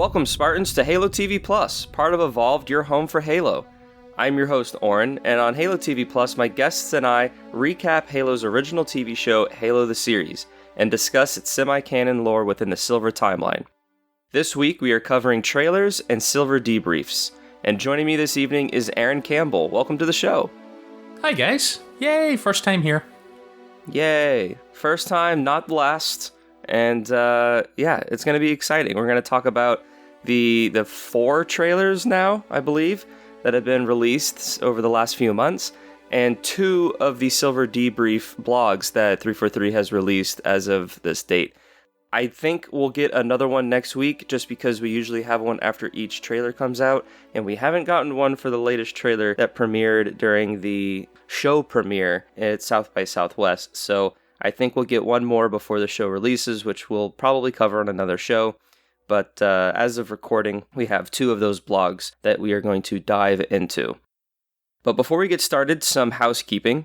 Welcome, Spartans, to Halo TV Plus, part of Evolved, your home for Halo. I'm your host, Oran, and on Halo TV Plus, my guests and I recap Halo's original TV show, Halo the Series, and discuss its semi-canon lore within the Silver timeline. This week, we are covering trailers and Silver Debriefs, and joining me this evening is Aaron Campbell. Welcome to the show. Hi, guys. Yay, first time here. Yay. First time, not last. And it's going to be exciting. We're going to talk about the 4 trailers now, I believe, that have been released over the last few months, and 2 of the Silver Debrief blogs that 343 has released as of this date. I think we'll get another one next week, just because we usually have one after each trailer comes out, and we haven't gotten one for the latest trailer that premiered during the show premiere at South by Southwest, so I think we'll get one more before the show releases, which we'll probably cover on another show. But as of recording, we have 2 of those blogs that we are going to dive into. But before we get started, some housekeeping.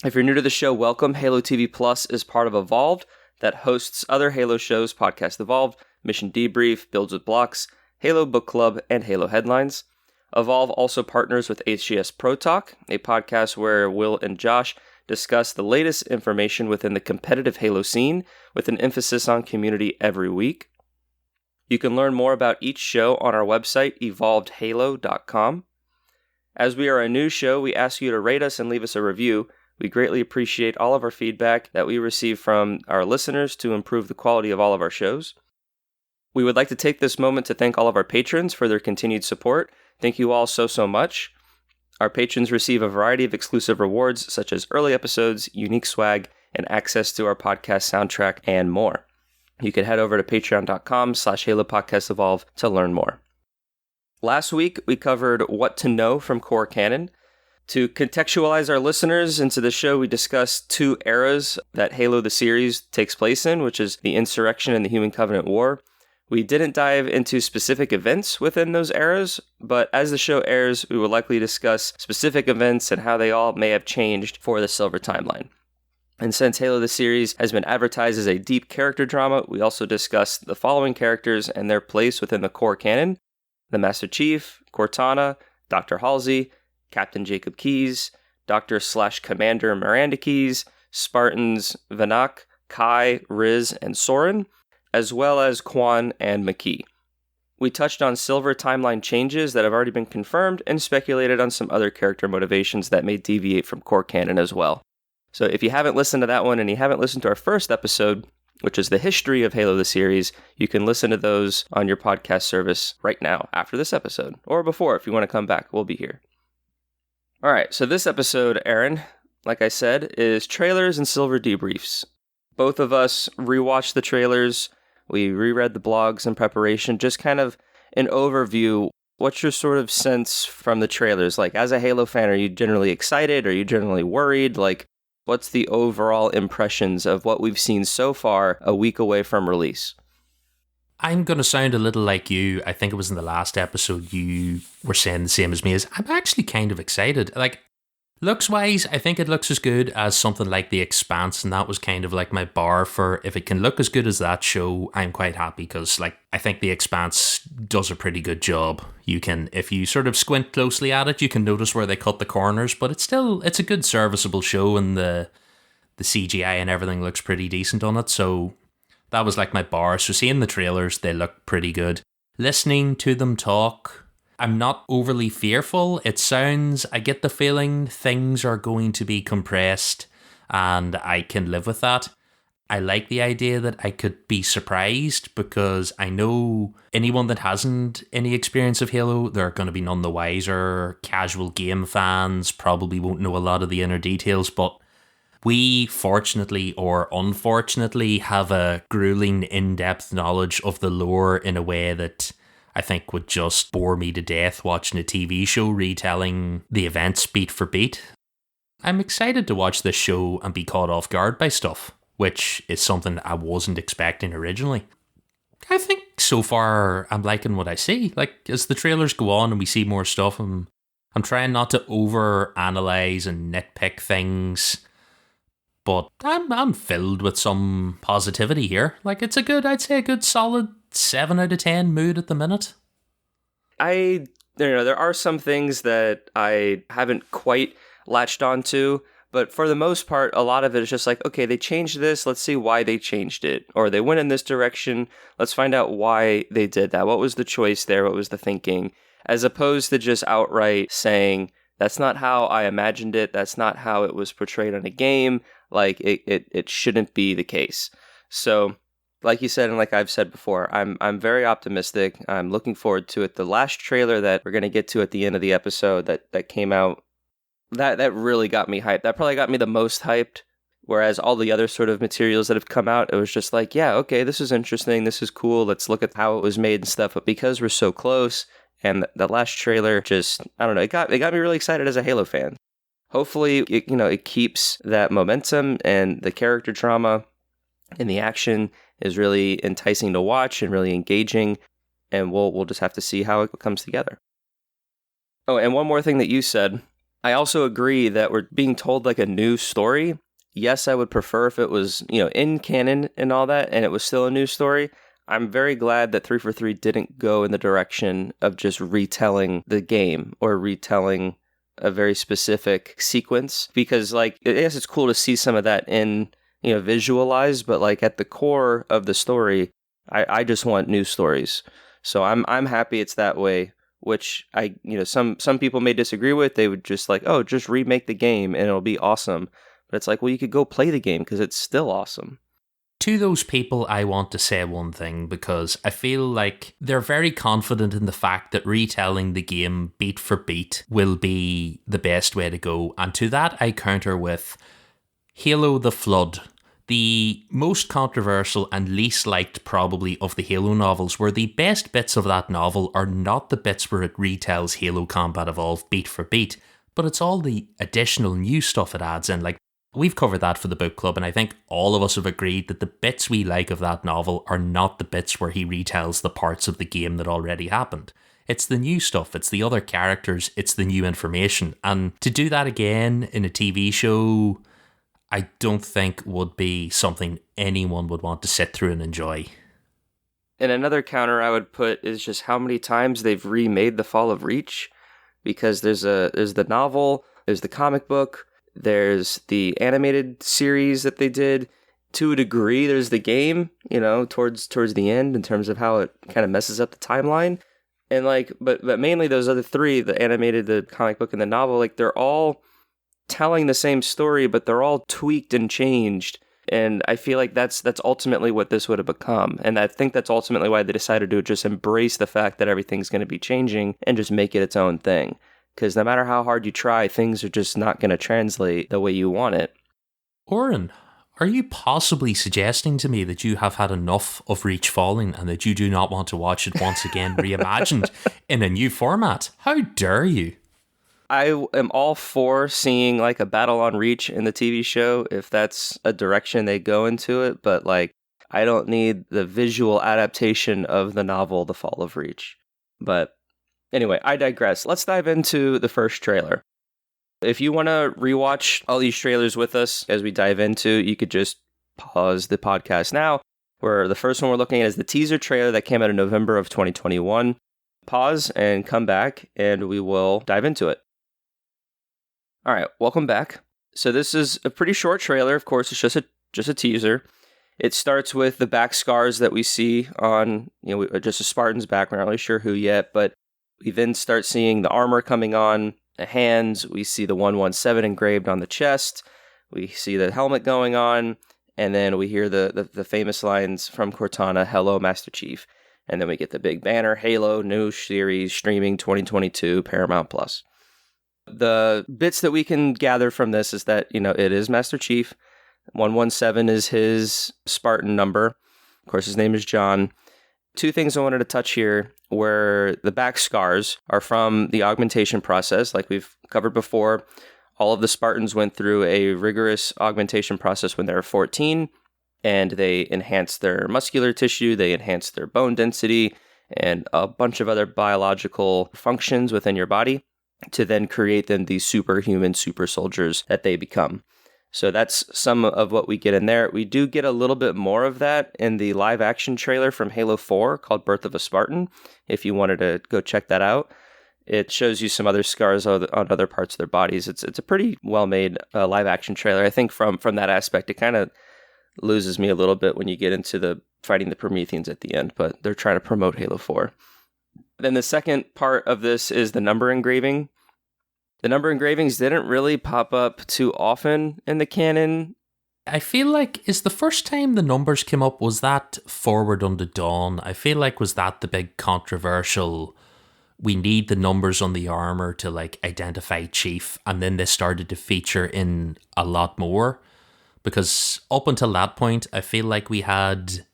If you're new to the show, welcome. Halo TV Plus is part of Evolved that hosts other Halo shows, Podcast Evolved, Mission Debrief, Builds with Blocks, Halo Book Club, and Halo Headlines. Evolve also partners with HGS Pro Talk, a podcast where Will and Josh discuss the latest information within the competitive Halo scene with an emphasis on community every week. You can learn more about each show on our website, evolvedhalo.com. As we are a new show, we ask you to rate us and leave us a review. We greatly appreciate all of our feedback that we receive from our listeners to improve the quality of all of our shows. We would like to take this moment to thank all of our patrons for their continued support. Thank you all so much. Our patrons receive a variety of exclusive rewards, such as early episodes, unique swag, and access to our podcast soundtrack, and more. You can head over to patreon.com/HaloPodcastEvolve to learn more. Last week, we covered what to know from core canon. To contextualize our listeners into the show, we discussed 2 eras that Halo the series takes place in, which is the Insurrection and the Human Covenant War. We didn't dive into specific events within those eras, but as the show airs, we will likely discuss specific events and how they all may have changed for the Silver timeline. And since Halo the series has been advertised as a deep character drama, we also discussed the following characters and their place within the core canon: the Master Chief, Cortana, Dr. Halsey, Captain Jacob Keyes, Dr./Commander Miranda Keyes, Spartans Vanak, Kai, Riz, and Soren, as well as Quan and McKee. We touched on Silver timeline changes that have already been confirmed and speculated on some other character motivations that may deviate from core canon as well. So if you haven't listened to that one and you haven't listened to our first episode, which is the history of Halo the series, you can listen to those on your podcast service right now after this episode, or before if you want to come back, we'll be here. All right, so this episode, Aaron, like I said, is trailers and Silver Debriefs. Both of us rewatched the trailers. We reread the blogs in preparation, just kind of an overview. What's your sort of sense from the trailers? Like, as a Halo fan, are you generally excited? Are you generally worried? Like, what's the overall impressions of what we've seen so far a week away from release? I'm going to sound a little like you. I think it was in the last episode you were saying the same as me. I'm actually kind of excited. Like, looks-wise, I think it looks as good as something like The Expanse, and that was kind of like my bar for if it can look as good as that show, I'm quite happy, because like I think The Expanse does a pretty good job. You can, if you sort of squint closely at it, you can notice where they cut the corners, but it's a good serviceable show, and the CGI and everything looks pretty decent on it, so that was like my bar. So seeing the trailers, they look pretty good. Listening to them talk, I'm not overly fearful. I get the feeling things are going to be compressed, and I can live with that. I like the idea that I could be surprised, because I know anyone that hasn't any experience of Halo, they're going to be none the wiser. Casual game fans probably won't know a lot of the inner details, but we, fortunately or unfortunately, have a grueling in-depth knowledge of the lore in a way that I think would just bore me to death watching a TV show retelling the events beat for beat. I'm excited to watch this show and be caught off guard by stuff, which is something I wasn't expecting originally. I think so far I'm liking what I see. Like, as the trailers go on and we see more stuff, I'm trying not to over-analyze and nitpick things, but I'm filled with some positivity here. Like, it's I'd say a good solid 7 out of 10 mood at the minute. There are some things that I haven't quite latched onto, but for the most part, a lot of it is just like, okay, they changed this, let's see why they changed it. Or they went in this direction, let's find out why they did that. What was the choice there? What was the thinking? As opposed to just outright saying, that's not how I imagined it, that's not how it was portrayed on a game, like, it shouldn't be the case. So, like you said, and like I've said before, I'm very optimistic. I'm looking forward to it. The last trailer that we're going to get to at the end of the episode that came out, that really got me hyped. That probably got me the most hyped, whereas all the other sort of materials that have come out, it was just like, yeah, okay, this is interesting, this is cool, let's look at how it was made and stuff. But because we're so close, and the last trailer just, I don't know, it got me really excited as a Halo fan. Hopefully, it keeps that momentum, and the character drama and the action is really enticing to watch and really engaging, and we'll just have to see how it comes together. Oh, and one more thing that you said, I also agree that we're being told like a new story. Yes, I would prefer if it was, in canon and all that, and it was still a new story. I'm very glad that 343 didn't go in the direction of just retelling the game or retelling a very specific sequence, because like, I guess it's cool to see some of that in, visualized, but like at the core of the story, I just want new stories. So I'm happy it's that way, which some people may disagree with. They would just like, oh, just remake the game and it'll be awesome. But it's like, well, you could go play the game because it's still awesome. To those people, I want to say one thing, because I feel like they're very confident in the fact that retelling the game beat for beat will be the best way to go. And to that, I counter with Halo the Flood. The most controversial and least liked probably of the Halo novels, where the best bits of that novel are not the bits where it retells Halo Combat Evolved beat for beat, but it's all the additional new stuff it adds in. Like, we've covered that for the book club, and I think all of us have agreed that the bits we like of that novel are not the bits where he retells the parts of the game that already happened. It's the new stuff, it's the other characters, it's the new information. And to do that again in a TV show, I don't think would be something anyone would want to sit through and enjoy. And another counter I would put is just how many times they've remade The Fall of Reach, because there's the novel, there's the comic book, there's the animated series that they did. To a degree, there's the game, towards the end in terms of how it kind of messes up the timeline. And like, but mainly those other three, the animated, the comic book, and the novel, like they're all telling the same story, but they're all tweaked and changed. And I feel like that's ultimately what this would have become. And I think that's ultimately why they decided to just embrace the fact that everything's going to be changing and just make it its own thing. Because no matter how hard you try, things are just not going to translate the way you want it. Oran, are you possibly suggesting to me that you have had enough of Reach Falling and that you do not want to watch it once again reimagined in a new format? How dare you? I am all for seeing like a battle on Reach in the TV show if that's a direction they go into it, but like I don't need the visual adaptation of the novel The Fall of Reach. But anyway, I digress. Let's dive into the first trailer. If you want to rewatch all these trailers with us as we dive into, you could just pause the podcast now, where the first one we're looking at is the teaser trailer that came out in November of 2021. Pause and come back and we will dive into it. All right, welcome back. So this is a pretty short trailer. Of course, it's just a teaser. It starts with the back scars that we see on, just a Spartan's back. We're not really sure who yet, but we then start seeing the armor coming on, the hands. We see the 117 engraved on the chest. We see the helmet going on, and then we hear the famous lines from Cortana, "Hello, Master Chief." And then we get the big banner, Halo new series streaming 2022 Paramount Plus. The bits that we can gather from this is that, it is Master Chief. 117 is his Spartan number. Of course, his name is John. Two things I wanted to touch here, where the back scars are from the augmentation process. Like we've covered before, all of the Spartans went through a rigorous augmentation process when they were 14, and they enhanced their muscular tissue, they enhanced their bone density, and a bunch of other biological functions within your body to then create them these superhuman super soldiers that they become. So that's some of what we get in there. We do get a little bit more of that in the live action trailer from Halo 4 called Birth of a Spartan, if you wanted to go check that out. It shows you some other scars on other parts of their bodies. It's a pretty well-made live action trailer. I think from that aspect, it kind of loses me a little bit when you get into the fighting the Prometheans at the end, but they're trying to promote Halo 4. Then the second part of this is the number engraving. The number engravings didn't really pop up too often in the canon. I feel like, is the first time the numbers came up, was that Forward Unto Dawn? I feel like, was that the big controversial, we need the numbers on the armor to like identify Chief, and then they started to feature in a lot more? Because up until that point, I feel like we had,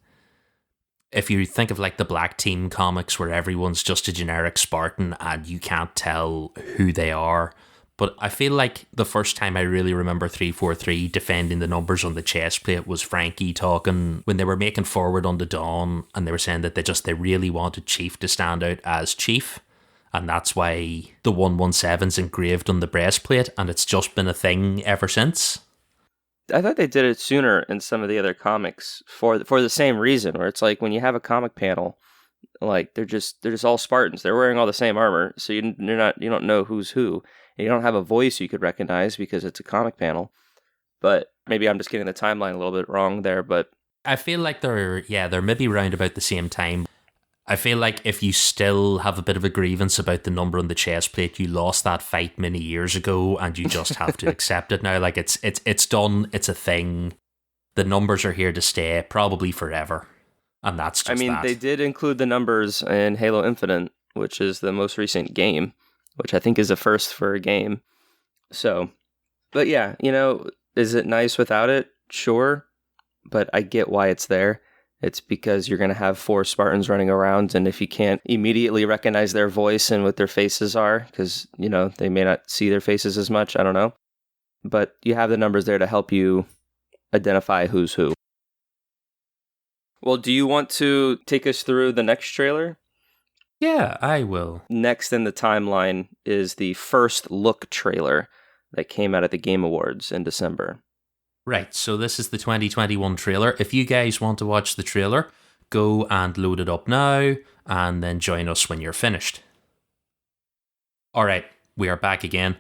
if you think of like the Black Team comics where everyone's just a generic Spartan and you can't tell who they are. But I feel like the first time I really remember 343 defending the numbers on the chest plate was Frankie talking when they were making Forward Unto Dawn, and they were saying that they really wanted Chief to stand out as Chief. And that's why the 117's engraved on the breastplate, and it's just been a thing ever since. I thought they did it sooner in some of the other comics for the same reason, where it's like when you have a comic panel, like they're just all Spartans. They're wearing all the same armor, so you don't know who's who. And you don't have a voice you could recognize because it's a comic panel. But maybe I'm just getting the timeline a little bit wrong there. But I feel like they're maybe around about the same time. I feel like if you still have a bit of a grievance about the number on the chest plate, you lost that fight many years ago, and you just have to accept it now. Like it's done. It's a thing. The numbers are here to stay, probably forever, and that's just. They did include the numbers in Halo Infinite, which is the most recent game, which I think is a first for a game. So, but yeah, is it nice without it? Sure, but I get why it's there. It's because you're going to have 4 Spartans running around, and if you can't immediately recognize their voice and what their faces are, because, they may not see their faces as much, I don't know. But you have the numbers there to help you identify who's who. Well, do you want to take us through the next trailer? Yeah, I will. Next in the timeline is the first look trailer that came out at the Game Awards in December. Right, so this is the 2021 trailer. If you guys want to watch the trailer, go and load it up now, and then join us when you're finished. Alright, we are back again.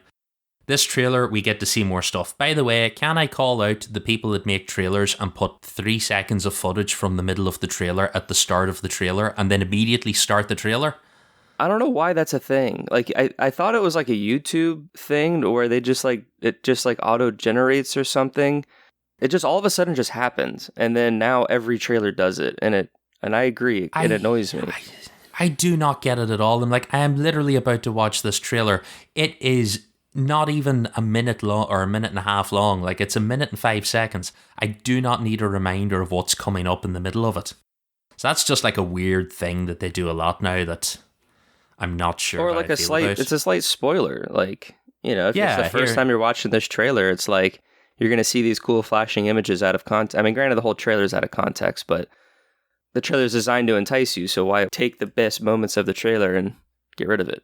This trailer, we get to see more stuff. By the way, can I call out the people that make trailers and put 3 seconds of footage from the middle of the trailer at the start of the trailer, and then immediately start the trailer? I don't know why that's a thing. Like, I thought it was like a YouTube thing where they just like, it just like auto-generates or something. It just all of a sudden just happens. And then now every trailer does it. And I agree. It annoys me. I do not get it at all. I'm like, I am literally about to watch this trailer. It is not even a minute long or a minute and a half long. Like, it's a minute and 5 seconds. I do not need a reminder of what's coming up in the middle of it. So that's just like a weird thing that they do a lot now that I'm not sure. Or like it's a slight spoiler. Like, if it's the first time you're watching this trailer, it's like you're going to see these cool flashing images out of context. I mean, granted, the whole trailer's out of context, but the trailer's designed to entice you. So why take the best moments of the trailer and get rid of it?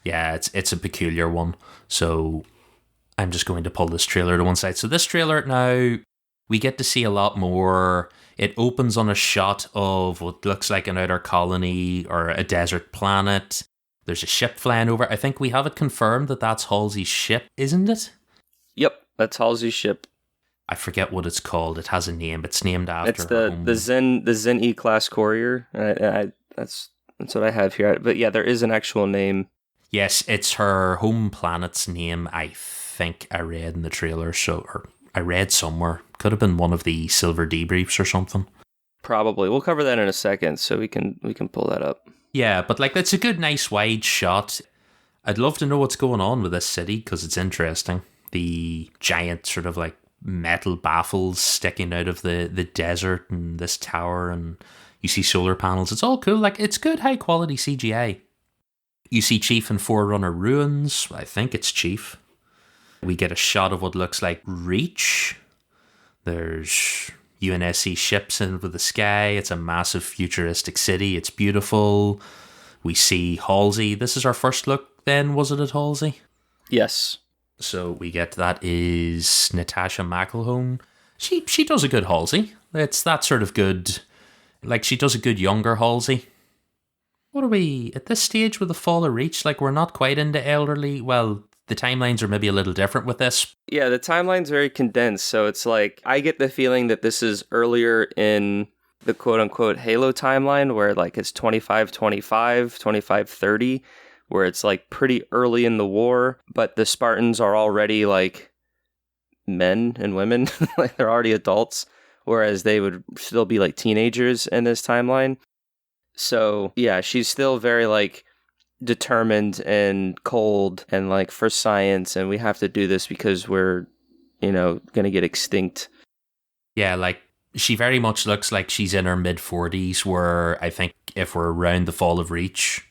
Yeah, it's a peculiar one. So I'm just going to pull this trailer to one side. So this trailer now, we get to see a lot more. It opens on a shot of what looks like an outer colony or a desert planet. There's a ship flying over. I think we have it confirmed that that's Halsey's ship, isn't it? Yep, that's Halsey's ship. I forget what it's called. It has a name. It's named after it's the Zen E class courier. That's what I have here. But yeah, there is an actual name. Yes, it's her home planet's name. I think I read in the trailer. Or I read somewhere. Could have been one of the Silver Debriefs or something. Probably. We'll cover that in a second, so we can pull that up. Yeah, but like it's a good, nice wide shot. I'd love to know what's going on with this city because it's interesting. The giant sort of like metal baffles sticking out of the desert and this tower, and you see solar panels. It's all cool. Like, it's good high quality CGI. You see Chief and Forerunner ruins. I think it's Chief. We get a shot of what looks like Reach. There's UNSC ships into the sky. It's a massive futuristic city. It's beautiful. We see Halsey. This is our first look then, was it, at Halsey? Yes. So we get that is Natasha McElhone. She does a good Halsey. It's that sort of good, like she does a good younger Halsey. What are we, at this stage with the Fall of Reach? Like we're not quite into elderly. Well, the timelines are maybe a little different with this. Yeah, the timeline's very condensed, so it's like, I get the feeling that this is earlier in the quote-unquote Halo timeline, where like it's 25-25, 25-30, where it's like pretty early in the war, but the Spartans are already like men and women, like they're already adults, whereas they would still be like teenagers in this timeline. So yeah, she's still very like determined and cold and like for science, and we have to do this because we're, gonna get extinct. Yeah, like she very much looks like she's in her mid-40s, where I think if we're around the Fall of Reach,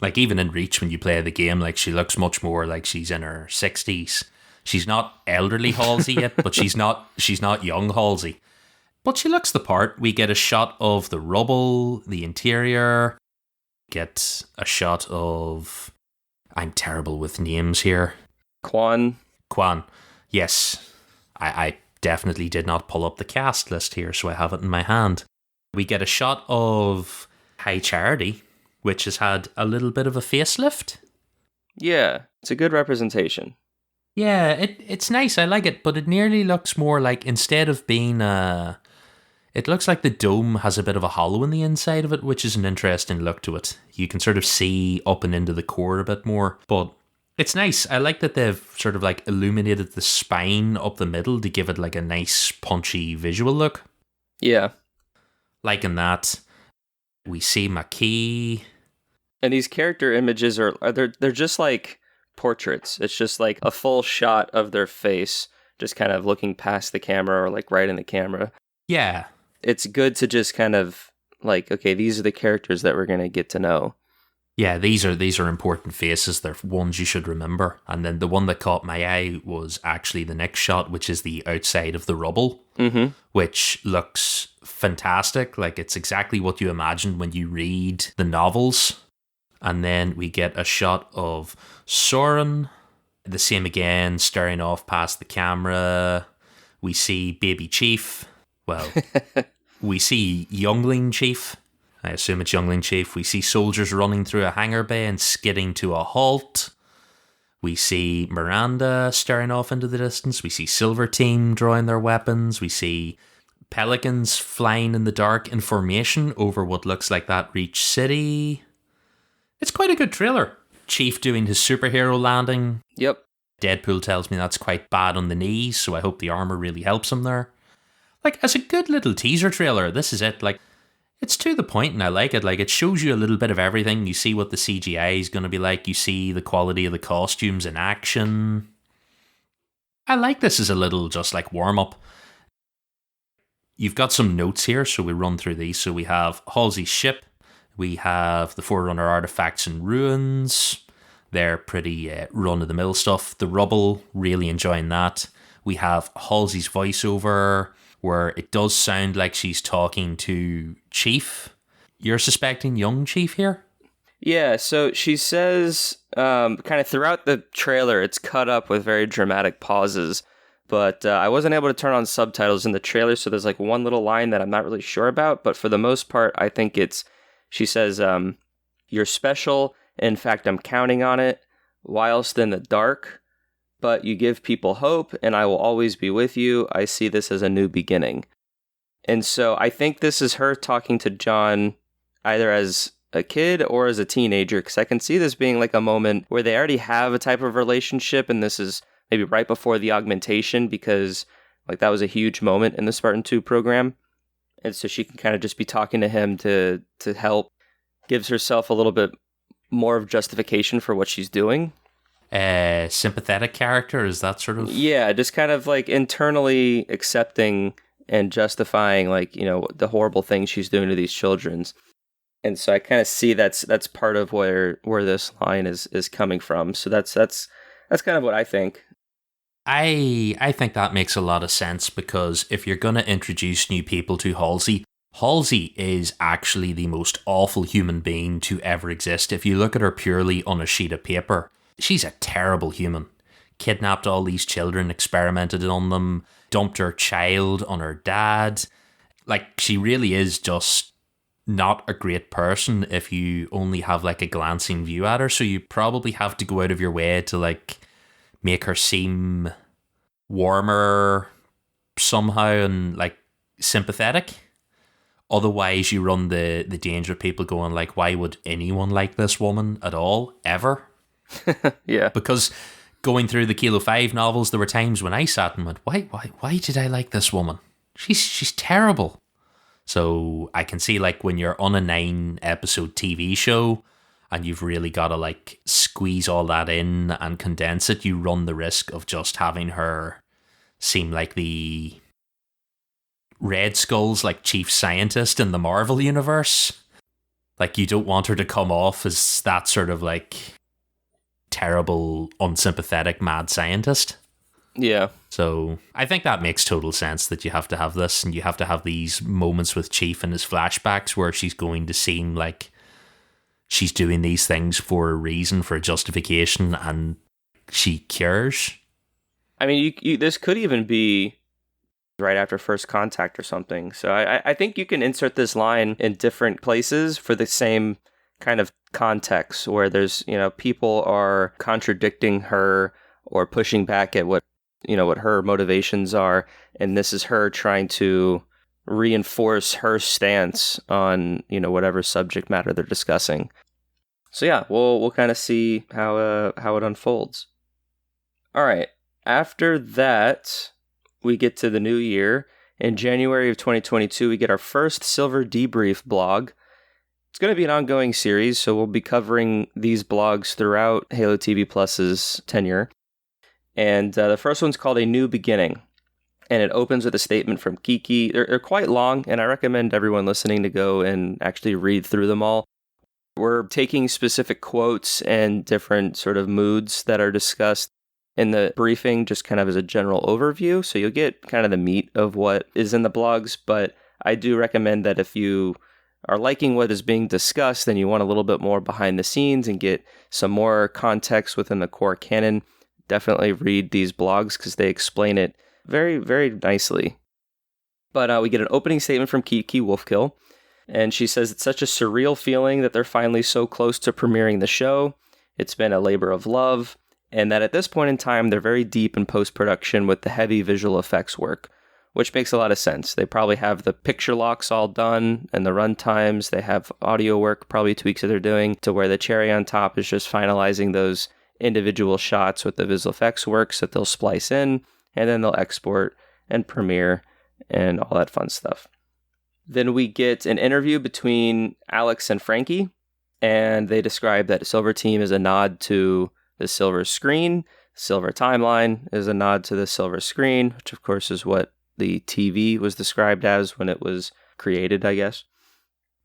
like even in Reach when you play the game, like she looks much more like she's in her 60s. She's not elderly Halsey yet, but she's not young Halsey. But she looks the part. We get a shot of the rubble, the interior, get a shot of... I'm terrible with names here. Quan. Yes. I definitely did not pull up the cast list here, so I have it in my hand. We get a shot of High Charity, which has had a little bit of a facelift. Yeah, it's a good representation. Yeah, it's nice. I like it, but it nearly looks more like, instead of being it looks like the dome has a bit of a hollow in the inside of it, which is an interesting look to it. You can sort of see up and into the core a bit more, but it's nice. I like that they've sort of like illuminated the spine up the middle to give it like a nice punchy visual look. Yeah. Liking that. We see Makee. And these character images they're just like portraits. It's just like a full shot of their face, just kind of looking past the camera or like right in the camera. Yeah. It's good to just kind of like, okay, these are the characters that we're going to get to know. Yeah, these are important faces. They're ones you should remember. And then the one that caught my eye was actually the next shot, which is the outside of the rubble, which looks fantastic. Like it's exactly what you imagine when you read the novels. And then we get a shot of Soren, the same again, staring off past the camera. We see Baby Chief. Well, we see Youngling Chief. I assume it's Youngling Chief. We see soldiers running through a hangar bay and skidding to a halt. We see Miranda staring off into the distance. We see Silver Team drawing their weapons. We see pelicans flying in the dark in formation over what looks like that Reach City. It's quite a good trailer. Chief doing his superhero landing. Yep. Deadpool tells me that's quite bad on the knees, so I hope the armor really helps him there. Like, as a good little teaser trailer, this is it. Like, it's to the point and I like it. Like, it shows you a little bit of everything. You see what the CGI is going to be like. You see the quality of the costumes in action. I like this as a little just like warm-up. You've got some notes here, so we run through these. So we have Halsey's ship. We have the Forerunner artifacts and ruins. They're pretty run-of-the-mill stuff. The rubble, really enjoying that. We have Halsey's voiceover, where it does sound like she's talking to Chief. You're suspecting young Chief here? Yeah, so she says, kind of throughout the trailer, it's cut up with very dramatic pauses, but I wasn't able to turn on subtitles in the trailer, so there's like one little line that I'm not really sure about, but for the most part, I think she says, you're special, in fact, I'm counting on it, whilst in the dark, but you give people hope, and I will always be with you. I see this as a new beginning. And so I think this is her talking to John either as a kid or as a teenager, because I can see this being like a moment where they already have a type of relationship, and this is maybe right before the augmentation, because like that was a huge moment in the Spartan 2 program. And so she can kind of just be talking to him to help, gives herself a little bit more of justification for what she's doing. Sympathetic character, is that sort of... Yeah, just kind of like internally accepting and justifying like, the horrible things she's doing to these children. And so I kind of see that's part of where this line is coming from. So that's kind of what I think. I think that makes a lot of sense, because if you're going to introduce new people to Halsey is actually the most awful human being to ever exist. If you look at her purely on a sheet of paper, she's a terrible human. kidnapped all these children, experimented on them, dumped her child on her dad. Like, she really is just not a great person if you only have like a glancing view at her. So you probably have to go out of your way to like make her seem warmer somehow and like sympathetic. Otherwise, you run the danger of people going like, why would anyone like this woman at all, ever? Yeah. Because going through the Kilo 5 novels, there were times when I sat and went, why did I like this woman? She's terrible. So I can see like when you're on a 9-episode TV show and you've really got to like squeeze all that in and condense it, you run the risk of just having her seem like the Red Skull's like chief scientist in the Marvel universe. Like, you don't want her to come off as that sort of like terrible, unsympathetic mad scientist. Yeah. So I think that makes total sense that you have to have this, and you have to have these moments with Chief and his flashbacks where she's going to seem like she's doing these things for a reason, for a justification, and she cares. I mean, you this could even be right after first contact or something. So I think you can insert this line in different places for the same kind of context where there's, people are contradicting her or pushing back at what her motivations are. And this is her trying to reinforce her stance on, whatever subject matter they're discussing. So yeah, we'll kind of see how it unfolds. All right. After that, we get to the new year. In January of 2022, we get our first Silver Debrief blog. It's going to be an ongoing series, so we'll be covering these blogs throughout Halo TV Plus's tenure. And the first one's called A New Beginning. And it opens with a statement from Kiki. They're quite long, and I recommend everyone listening to go and actually read through them all. We're taking specific quotes and different sort of moods that are discussed in the briefing, just kind of as a general overview. So you'll get kind of the meat of what is in the blogs, but I do recommend that if you are liking what is being discussed, then you want a little bit more behind the scenes and get some more context within the core canon, definitely read these blogs because they explain it very, very nicely. But we get an opening statement from Kiki Wolfkill, and she says it's such a surreal feeling that they're finally so close to premiering the show. It's been a labor of love, and that at this point in time, they're very deep in post-production with the heavy visual effects work, which makes a lot of sense. They probably have the picture locks all done and the run times. They have audio work, probably tweaks that they're doing, to where the cherry on top is just finalizing those individual shots with the visual effects works that they'll splice in, and then they'll export and premiere and all that fun stuff. Then we get an interview between Alex and Frankie, and they describe that Silver Team is a nod to the silver screen. Silver Timeline is a nod to the silver screen, which of course is what the TV was described as when it was created, I guess.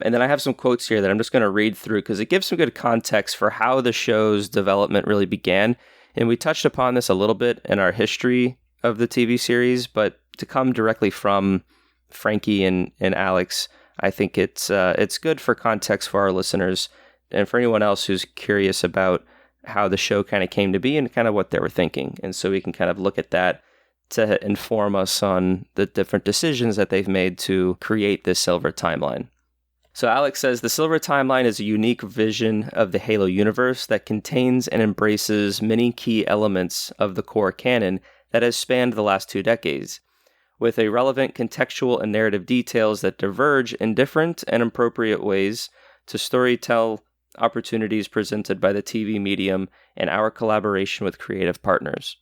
And then I have some quotes here that I'm just going to read through because it gives some good context for how the show's development really began. And we touched upon this a little bit in our history of the TV series, but to come directly from Frankie and Alex, I think it's good for context for our listeners and for anyone else who's curious about how the show kind of came to be and kind of what they were thinking. And so we can kind of look at that to inform us on the different decisions that they've made to create this Silver Timeline. So Alex says, the Silver Timeline is a unique vision of the Halo universe that contains and embraces many key elements of the core canon that has spanned the last 2 decades, with a relevant contextual and narrative details that diverge in different and appropriate ways to storytell opportunities presented by the TV medium and our collaboration with creative partners.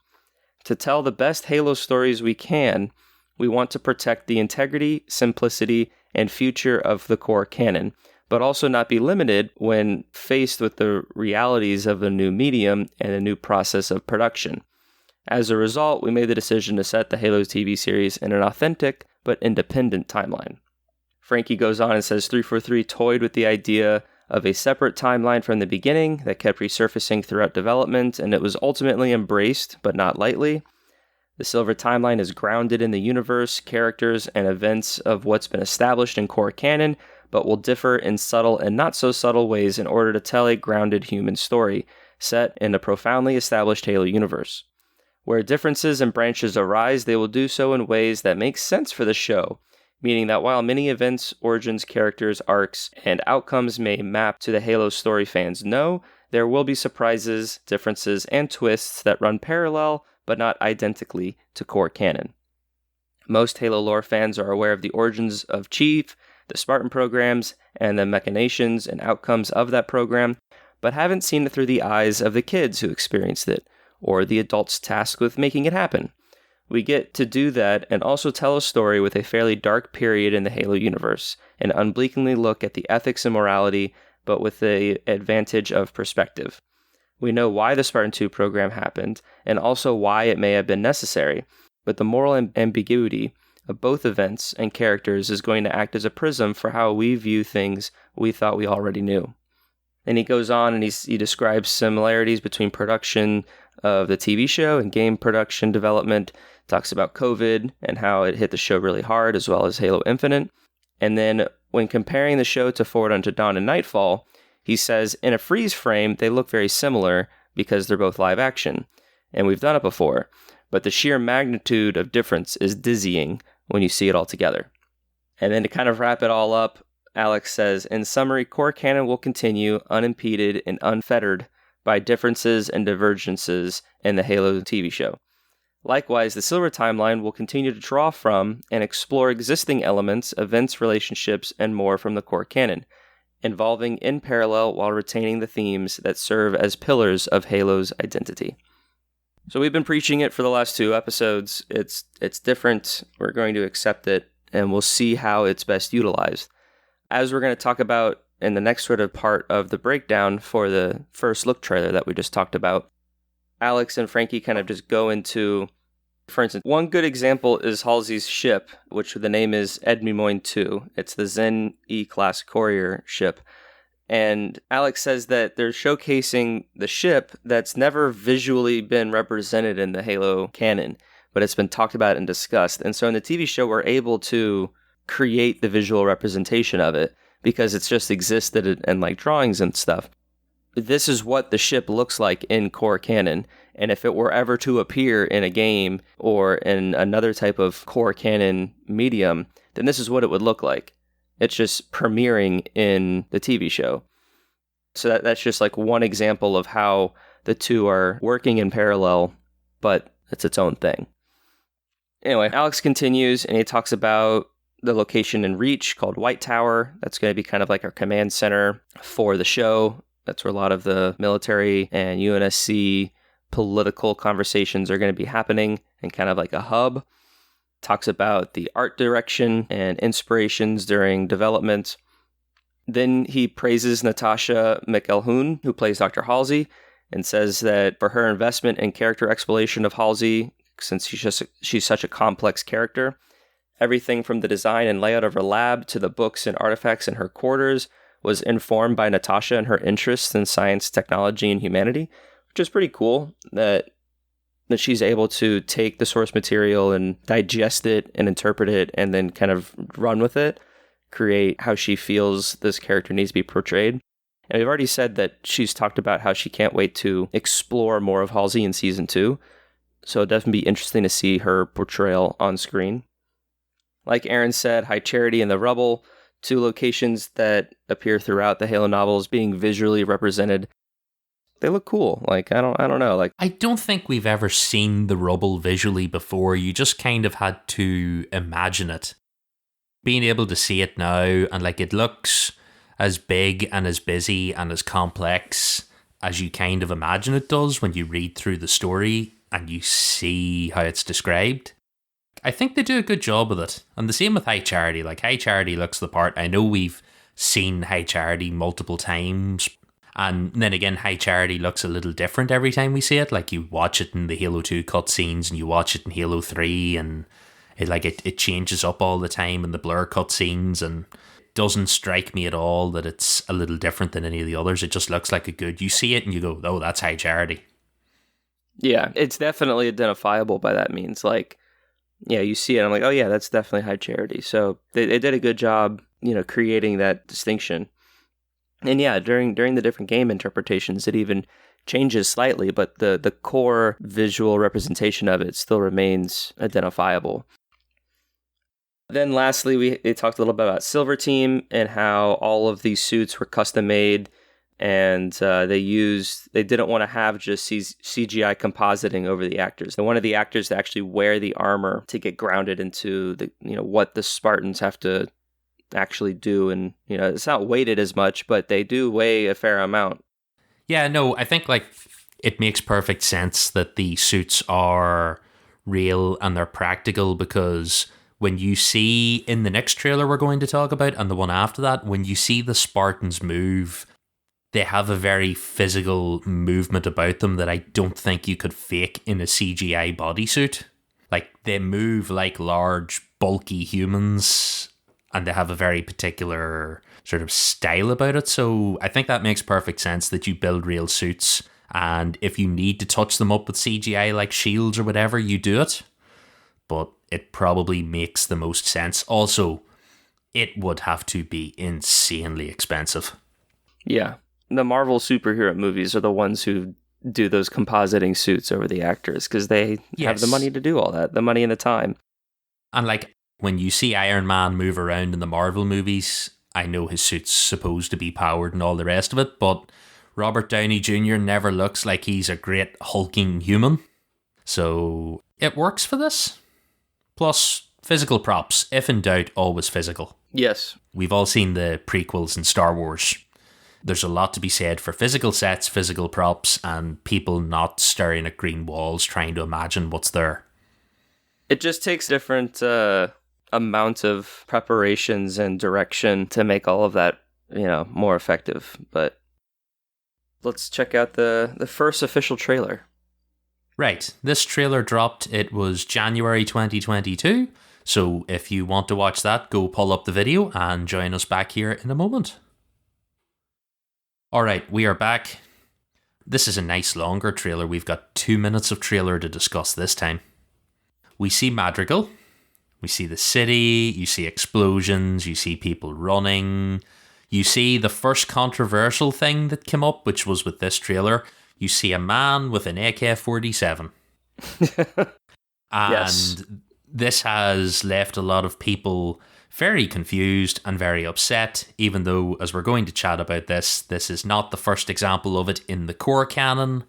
To tell the best Halo stories we can, we want to protect the integrity, simplicity, and future of the core canon, but also not be limited when faced with the realities of a new medium and a new process of production. As a result, we made the decision to set the Halo TV series in an authentic but independent timeline. Frankie goes on and says 343 toyed with the idea of a separate timeline from the beginning that kept resurfacing throughout development, and it was ultimately embraced, but not lightly. The Silver Timeline is grounded in the universe, characters, and events of what's been established in core canon, but will differ in subtle and not so subtle ways in order to tell a grounded human story, set in a profoundly established Halo universe. Where differences and branches arise, they will do so in ways that make sense for the show, meaning that while many events, origins, characters, arcs, and outcomes may map to the Halo story fans know, there will be surprises, differences, and twists that run parallel, but not identically, to core canon. Most Halo lore fans are aware of the origins of Chief, the Spartan programs, and the machinations and outcomes of that program, but haven't seen it through the eyes of the kids who experienced it, or the adults tasked with making it happen. We get to do that and also tell a story with a fairly dark period in the Halo universe, and unblinkingly look at the ethics and morality, but with the advantage of perspective. We know why the Spartan 2 program happened, and also why it may have been necessary, but the moral ambiguity of both events and characters is going to act as a prism for how we view things we thought we already knew. And he goes on and he describes similarities between production of the TV show and game production development, talks about COVID and how it hit the show really hard, as well as Halo Infinite. And then when comparing the show to Forward Unto Dawn and Nightfall, he says, in a freeze frame, they look very similar because they're both live action. And we've done it before, but the sheer magnitude of difference is dizzying when you see it all together. And then to kind of wrap it all up, Alex says, in summary, core canon will continue unimpeded and unfettered by differences and divergences in the Halo TV show. Likewise, the Silver Timeline will continue to draw from and explore existing elements, events, relationships, and more from the core canon, involving in parallel while retaining the themes that serve as pillars of Halo's identity. So we've been preaching it for the last 2 episodes. It's different. We're going to accept it, and we'll see how it's best utilized. As we're going to talk about in the next sort of part of the breakdown for the first look trailer that we just talked about, Alex and Frankie kind of just go into, for instance, one good example is Halsey's ship, which the name is Edmimoine 2. It's the Zen E-class courier ship. And Alex says that they're showcasing the ship that's never visually been represented in the Halo canon, but it's been talked about and discussed. And so in the TV show, we're able to create the visual representation of it because it's just existed in like drawings and stuff. This is what the ship looks like in core canon, and if it were ever to appear in a game or in another type of core canon medium, then this is what it would look like. It's just premiering in the TV show. So that's just like one example of how the two are working in parallel, but it's its own thing. Anyway, Alex continues and he talks about the location in Reach called White Tower. That's going to be kind of like our command center for the show. That's where a lot of the military and UNSC political conversations are going to be happening, and kind of like a hub. Talks about the art direction and inspirations during development. Then he praises Natasha McElhoon, who plays Dr. Halsey, and says that for her investment in character exploration of Halsey, since she's such a complex character, everything from the design and layout of her lab to the books and artifacts in her quarters was informed by Natasha and her interests in science, technology, and humanity, which is pretty cool that she's able to take the source material and digest it and interpret it and then kind of run with it, create how she feels this character needs to be portrayed. And we've already said that she's talked about how she can't wait to explore more of Halsey in Season 2, so it'll definitely be interesting to see her portrayal on screen. Like Aaron said, High Charity and the Rubble, 2 locations that appear throughout the Halo novels being visually represented. They look cool. Like, I don't know. Like, I don't think we've ever seen the rubble visually before. You just kind of had to imagine it. Being able to see it now, and like it looks as big and as busy and as complex as you kind of imagine it does when you read through the story and you see how it's described. I think they do a good job with it. And the same with High Charity. Like, High Charity looks the part. I know we've seen High Charity multiple times. And then again, High Charity looks a little different every time we see it. Like, you watch it in the Halo 2 cutscenes and you watch it in Halo 3 and it changes up all the time in the blur cutscenes, and it doesn't strike me at all that it's a little different than any of the others. It just looks like you see it and you go, oh, that's High Charity. Yeah, it's definitely identifiable by that means. Like, yeah, you see it, I'm like, oh yeah, that's definitely High Charity. So they did a good job, creating that distinction. And yeah, during the different game interpretations, it even changes slightly, but the core visual representation of it still remains identifiable. Then lastly, they talked a little bit about Silver Team and how all of these suits were custom made, and they didn't want to have just CGI compositing over the actors. They wanted the actors to actually wear the armor to get grounded into the what the Spartans have to actually do, and it's not weighted as much, but they do weigh a fair amount. Yeah, no, I think it makes perfect sense that the suits are real and they're practical, because when you see in the next trailer we're going to talk about and the one after that, when you see the Spartans move, they have a very physical movement about them that I don't think you could fake in a CGI bodysuit. Like, they move like large, bulky humans, and they have a very particular sort of style about it. So I think that makes perfect sense that you build real suits, and if you need to touch them up with CGI like shields or whatever, you do it. But it probably makes the most sense. Also, it would have to be insanely expensive. Yeah. The Marvel superhero movies are the ones who do those compositing suits over the actors, because they have the money to do all that, the money and the time. And when you see Iron Man move around in the Marvel movies, I know his suit's supposed to be powered and all the rest of it, but Robert Downey Jr. never looks like he's a great hulking human. So it works for this. Plus, physical props. If in doubt, always physical. Yes. We've all seen the prequels in Star Wars. There's a lot to be said for physical sets, physical props, and people not staring at green walls trying to imagine what's there. It just takes different amount of preparations and direction to make all of that, more effective. But let's check out the first official trailer. Right, this trailer dropped, it was January 2022, so if you want to watch that, go pull up the video and join us back here in a moment. Alright, we are back. This is a nice longer trailer, we've got 2 minutes of trailer to discuss this time. We see Madrigal, we see the city, you see explosions, you see people running, you see the first controversial thing that came up, which was with this trailer. You see a man with an AK-47. And yes. This has left a lot of people very confused and very upset, even though, as we're going to chat about this is not the first example of it in the core canon.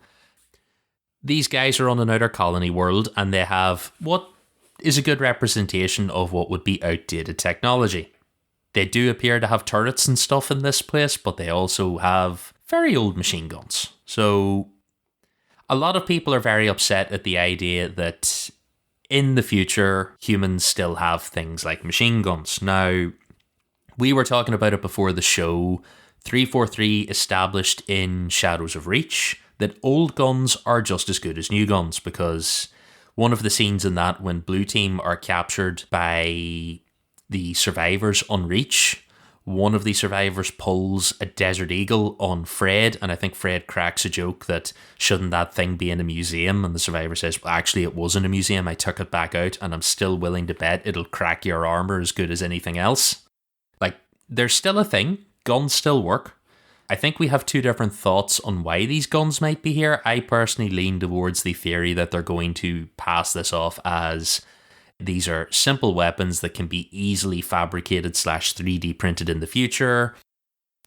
These guys are on an outer colony world, and they have what is a good representation of what would be outdated technology. They do appear to have turrets and stuff in this place, but they also have very old machine guns. So a lot of people are very upset at the idea that in the future, humans still have things like machine guns. Now, we were talking about it before the show. 343 established in Shadows of Reach that old guns are just as good as new guns, because one of the scenes in that, when Blue Team are captured by the survivors on Reach, one of the survivors pulls a Desert Eagle on Fred, and I think Fred cracks a joke that shouldn't that thing be in a museum, and the survivor says, well, actually it was in a museum, I took it back out, and I'm still willing to bet it'll crack your armor as good as anything else. There's still a thing, guns still work. I think we have two different thoughts on why these guns might be here. I personally lean towards the theory that they're going to pass this off as these are simple weapons that can be easily fabricated / 3D printed in the future.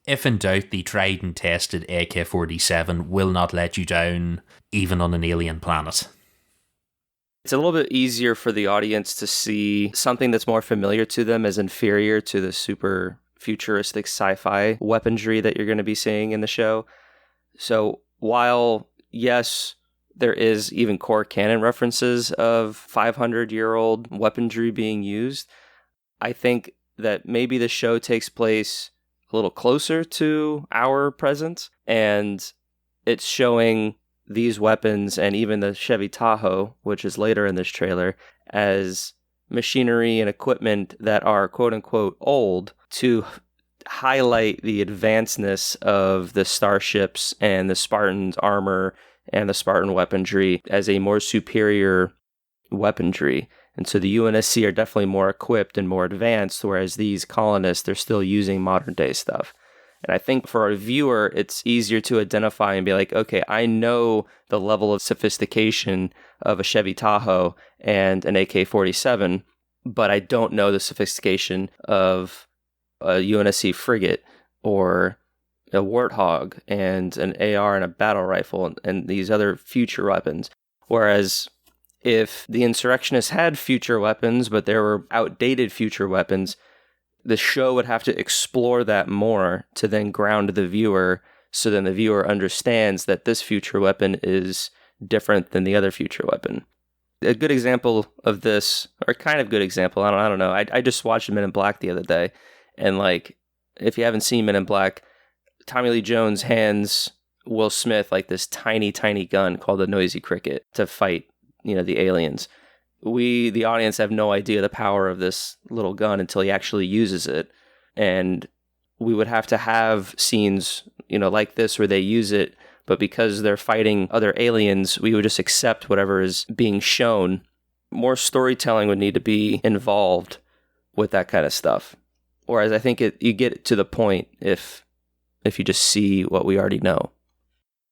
If in doubt, the tried and tested AK-47 will not let you down, even on an alien planet. It's a little bit easier for the audience to see something that's more familiar to them as inferior to the super futuristic sci-fi weaponry that you're going to be seeing in the show. So while, yes, there is even core canon references of 500-year-old weaponry being used, I think that maybe the show takes place a little closer to our present, and it's showing these weapons and even the Chevy Tahoe, which is later in this trailer, as machinery and equipment that are quote-unquote old, to highlight the advancedness of the starships and the Spartans' armor and the Spartan weaponry as a more superior weaponry. And so the UNSC are definitely more equipped and more advanced, whereas these colonists, they're still using modern day stuff. And I think for a viewer, it's easier to identify and be like, okay, I know the level of sophistication of a Chevy Tahoe and an AK-47, but I don't know the sophistication of a UNSC frigate or a Warthog and an AR and a battle rifle and these other future weapons. Whereas if the insurrectionists had future weapons, but there were outdated future weapons, the show would have to explore that more to then ground the viewer, so then the viewer understands that this future weapon is different than the other future weapon. A good example of this, or kind of good example, I don't know. I just watched Men in Black the other day, and like, if you haven't seen Men in Black, Tommy Lee Jones hands Will Smith like this tiny, tiny gun called the Noisy Cricket to fight, the aliens. We, the audience, have no idea the power of this little gun until he actually uses it. And we would have to have scenes, like this where they use it, but because they're fighting other aliens, we would just accept whatever is being shown. More storytelling would need to be involved with that kind of stuff. Whereas I think you get to the point if you just see what we already know.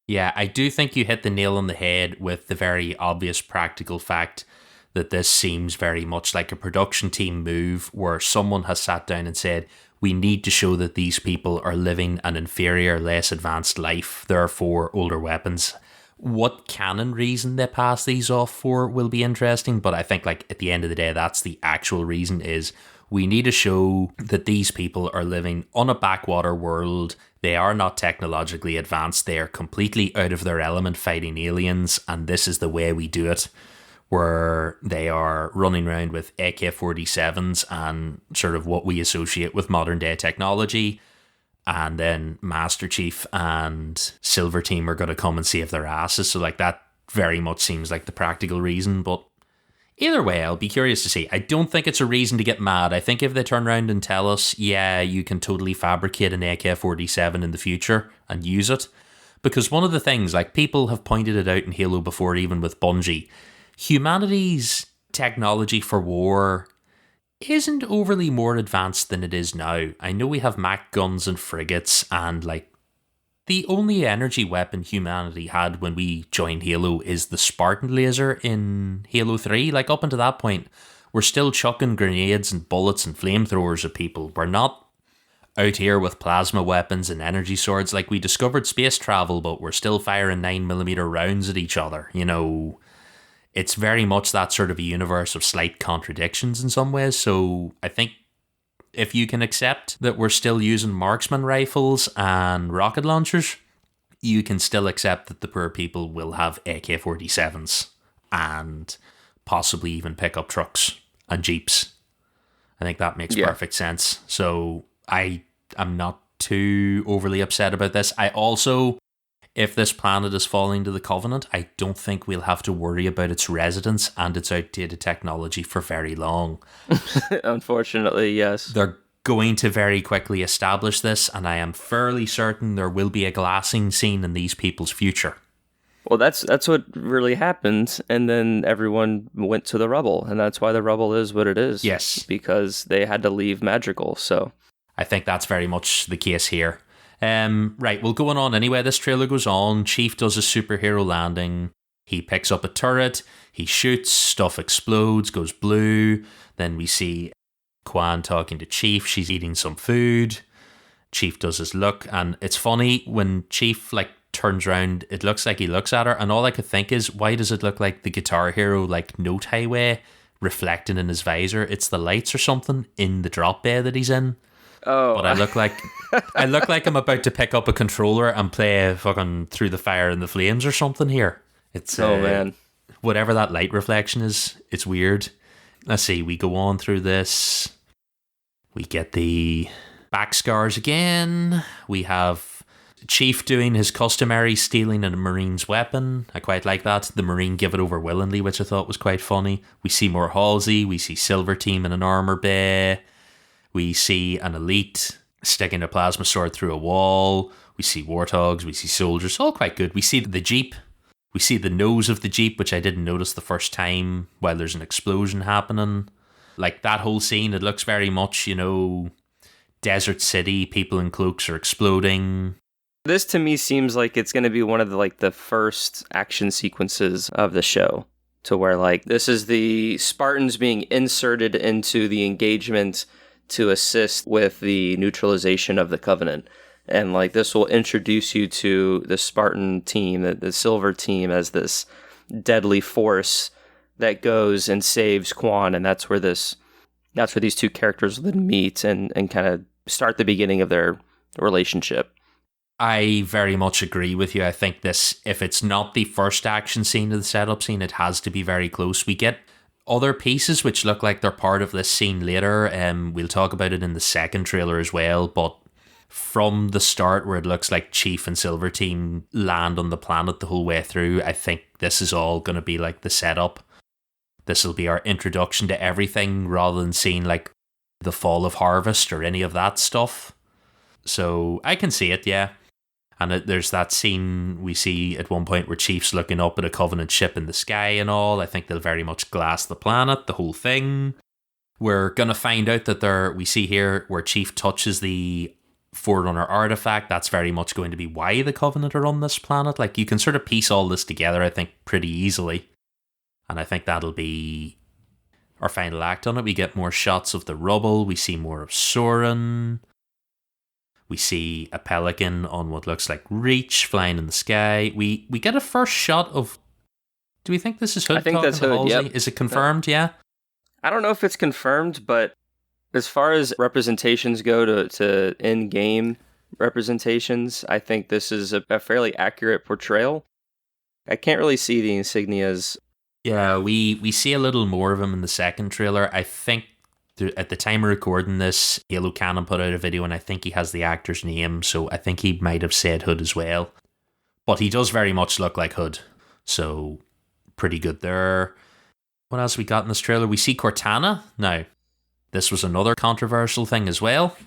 Yeah, I do think you hit the nail on the head with the very obvious practical fact that this seems very much like a production team move where someone has sat down and said, we need to show that these people are living an inferior, less advanced life, therefore older weapons. What canon reason they pass these off for will be interesting, but I think at the end of the day, that's the actual reason is we need to show that these people are living on a backwater world. They are not technologically advanced. They are completely out of their element fighting aliens, and this is the way we do it, where they are running around with AK-47s and sort of what we associate with modern day technology. And then Master Chief and Silver Team are going to come and save their asses. So that very much seems like the practical reason. But either way, I'll be curious to see. I don't think it's a reason to get mad. I think if they turn around and tell us, yeah, you can totally fabricate an AK-47 in the future and use it. Because one of the things, people have pointed it out in Halo before, even with Bungie, humanity's technology for war isn't overly more advanced than it is now. I know we have Mach guns and frigates, and the only energy weapon humanity had when we joined Halo is the Spartan laser in Halo 3. Up until that point, we're still chucking grenades and bullets and flamethrowers at people. We're not out here with plasma weapons and energy swords. We discovered space travel, but we're still firing 9mm rounds at each other. It's very much that sort of a universe of slight contradictions in some ways. So I think if you can accept that we're still using marksman rifles and rocket launchers, you can still accept that the poor people will have AK-47s and possibly even pickup trucks and jeeps. I think that makes perfect sense. So I am not too overly upset about this. I also, if this planet is falling to the Covenant, I don't think we'll have to worry about its residents and its outdated technology for very long. Unfortunately, yes. They're going to very quickly establish this, and I am fairly certain there will be a glassing scene in these people's future. Well, that's what really happened, and then everyone went to the rubble, and that's why the rubble is what it is. Yes. Because they had to leave Madrigal, so... I think that's very much the case here. Right, well, going on anyway, this trailer goes on. Chief does a superhero landing. He picks up a turret. He shoots. Stuff explodes, goes blue. Then we see Quan talking to Chief. She's eating some food. Chief does his look, and it's funny when Chief turns around, it looks like he looks at her, and all I could think is, why does it look like the Guitar Hero note highway reflecting in his visor? It's the lights or something in the drop bay that he's in. Oh, but I look like I'm about to pick up a controller and play fucking Through the Fire and the Flames or something here. It's man, whatever that light reflection is, it's weird. Let's see, we go on through this. We get the back scars again. We have Chief doing his customary stealing a Marine's weapon. I quite like that. The Marine give it over willingly, which I thought was quite funny. We see more Halsey. We see Silver Team in an armor bay. We see an elite sticking a plasma sword through a wall. We see warthogs. We see soldiers. All quite good. We see the Jeep. We see the nose of the Jeep, which I didn't notice the first time while there's an explosion happening. That whole scene, it looks very much, desert city, people in cloaks are exploding. This to me seems like it's going to be one of the first action sequences of the show, to where like this is the Spartans being inserted into the engagement to assist with the neutralization of the Covenant. And like this will introduce you to the Spartan team, the Silver team, as this deadly force that goes and saves Quan, and that's where these two characters then meet and kind of start the beginning of their relationship. I very much agree with you. I think this, if it's not the first action scene of the setup scene, it has to be very close. We get other pieces which look like they're part of this scene later. We'll talk about it in the second trailer as well, but from the start where it looks like Chief and Silver Team land on the planet the whole way through, I think this is all going to be like the setup. This will be our introduction to everything rather than seeing like the fall of harvest or any of that stuff. So I can see it, yeah. And there's that scene we see at one point where Chief's looking up at a Covenant ship in the sky and all. I think they'll very much glass the planet, the whole thing. We're going to find out that we see here where Chief touches the Forerunner artifact. That's very much going to be why the Covenant are on this planet. Like, you can sort of piece all this together, I think, pretty easily. And I think that'll be our final act on it. We get more shots of the rubble. We see more of Soren. We see a pelican on what looks like Reach flying in the sky. We get a first shot of... Do we think this is Hood? I think that's Hood, yep. Is it confirmed? Yeah? I don't know if it's confirmed, but as far as representations go to in-game representations, I think this is a fairly accurate portrayal. I can't really see the insignias. Yeah, we see a little more of him in the second trailer. I think at the time of recording this, Halo Canon put out a video, and I think he has the actor's name, so I think he might have said Hood as well. But he does very much look like Hood, so pretty good there. What else we got in this trailer? We see Cortana. Now, this was another controversial thing as well.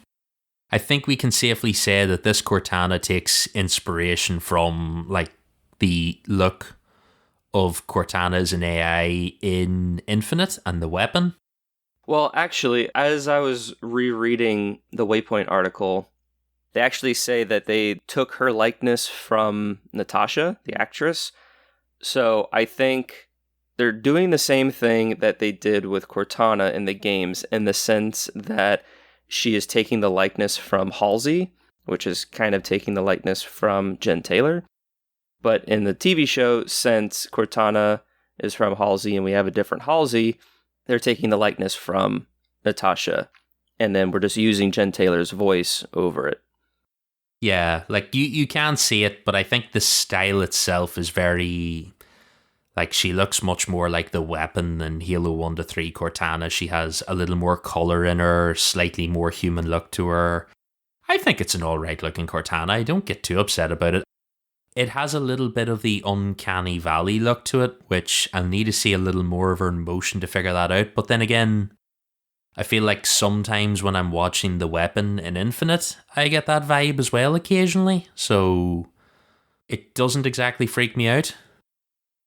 I think we can safely say that this Cortana takes inspiration from like the look of Cortana as an AI in Infinite and the weapon. Well, actually, as I was rereading the Waypoint article, they actually say that they took her likeness from Natasha, the actress. So I think they're doing the same thing that they did with Cortana in the games, in the sense that she is taking the likeness from Halsey, which is kind of taking the likeness from Jen Taylor. But in the TV show, since Cortana is from Halsey and we have a different Halsey, they're taking the likeness from Natasha, and then we're just using Jen Taylor's voice over it. Yeah, like you can see it, but I think the style itself is very... Like, she looks much more like the weapon than Halo 1 to 3 Cortana. She has a little more colour in her, slightly more human look to her. I think it's an alright looking Cortana. I don't get too upset about it. It has a little bit of the uncanny valley look to it, which I'll need to see a little more of her in motion to figure that out. But then again, I feel like sometimes when I'm watching the weapon in Infinite, I get that vibe as well occasionally. So it doesn't exactly freak me out.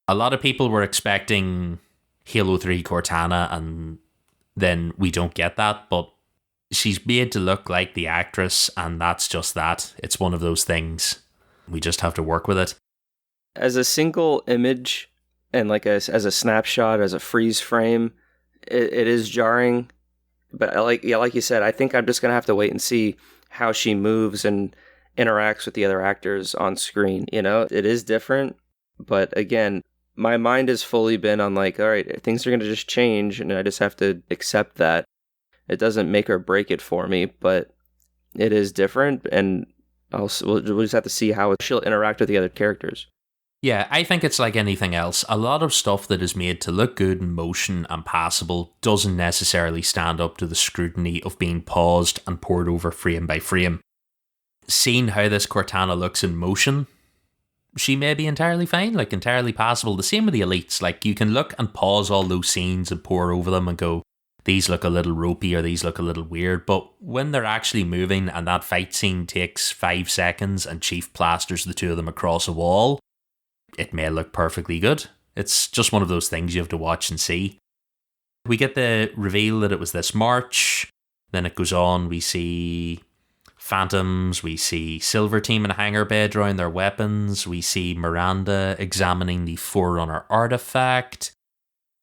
A lot of people were expecting Halo 3 Cortana, and then we don't get that, but she's made to look like the actress, and that's just that. It's one of those things. We just have to work with it. As a single image, and like as a snapshot, as a freeze frame, it is jarring. But like you said, I think I'm just going to have to wait and see how she moves and interacts with the other actors on screen. You know, it is different, but again, my mind has fully been on like, all right, things are going to just change, and I just have to accept that. It doesn't make or break it for me, but it is different, and we'll just have to see how she'll interact with the other characters. Yeah, I think it's like anything else. A lot of stuff that is made to look good in motion and passable doesn't necessarily stand up to the scrutiny of being paused and poured over frame by frame. Seeing how this Cortana looks in motion, she may be entirely fine, like entirely passable. The same with the elites. Like, you can look and pause all those scenes and pour over them and go, these look a little ropey or these look a little weird. But when they're actually moving and that fight scene takes 5 seconds and Chief plasters the two of them across a wall, it may look perfectly good. It's just one of those things you have to watch and see. We get the reveal that it was this March. Then it goes on, we see Phantoms, we see Silver Team in a hangar bay drawing their weapons, we see Miranda examining the Forerunner artifact,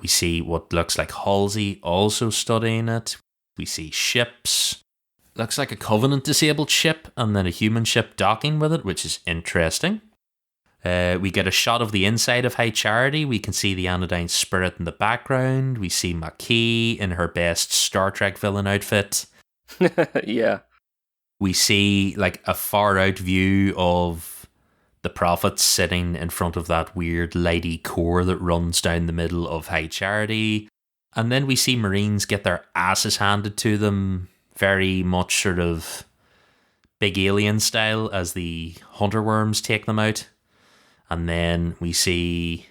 we see what looks like Halsey also studying it, we see ships, looks like a Covenant disabled ship, and then a human ship docking with it, which is interesting. We get a shot of the inside of High Charity. We can see the Anodyne Spirit in the background. We see Maquis in her best Star Trek villain outfit. Yeah. We see like a far out view of the Prophets sitting in front of that weird lighty core that runs down the middle of High Charity. And then we see Marines get their asses handed to them, very much sort of Big Alien style, as the Hunter Worms take them out. And then we see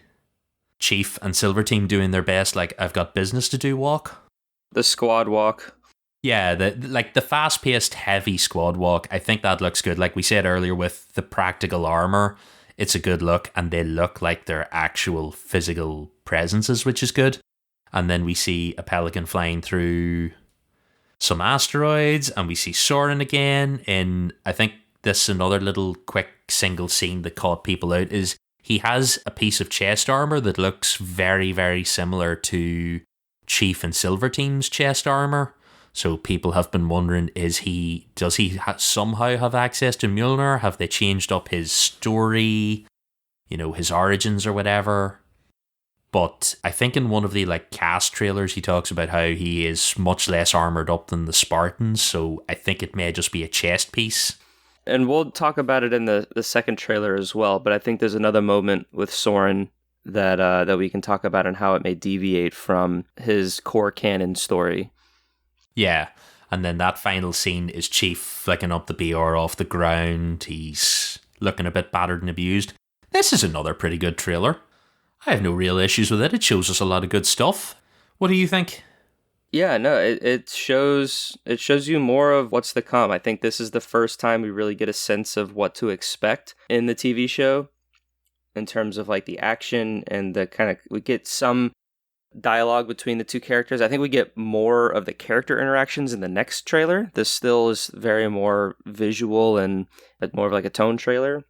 Chief and Silver Team doing their best, like, I've got business to do walk. The squad walk. Yeah, the fast-paced, heavy squad walk. I think that looks good. Like we said earlier with the practical armor, it's a good look, and they look like their actual physical presences, which is good. And then we see a Pelican flying through some asteroids, and we see Soren again. And I think this another little quick single scene that caught people out is he has a piece of chest armor that looks very, very similar to Chief and Silver Team's chest armor. So people have been wondering, does he somehow have access to Mjolnir? Have they changed up his story, his origins or whatever? But I think in one of the cast trailers, he talks about how he is much less armored up than the Spartans. So I think it may just be a chest piece. And we'll talk about it in the second trailer as well. But I think there's another moment with Soren that we can talk about and how it may deviate from his core canon story. Yeah, and then that final scene is Chief flicking up the BR off the ground. He's looking a bit battered and abused. This is another pretty good trailer. I have no real issues with it. It shows us a lot of good stuff. What do you think? Yeah, no, it shows you more of what's to come. I think this is the first time we really get a sense of what to expect in the TV show in terms of the action and the kind of, we get some dialogue between the two characters. I think we get more of the character interactions in the next trailer. This still is very more visual and more of a tone trailer.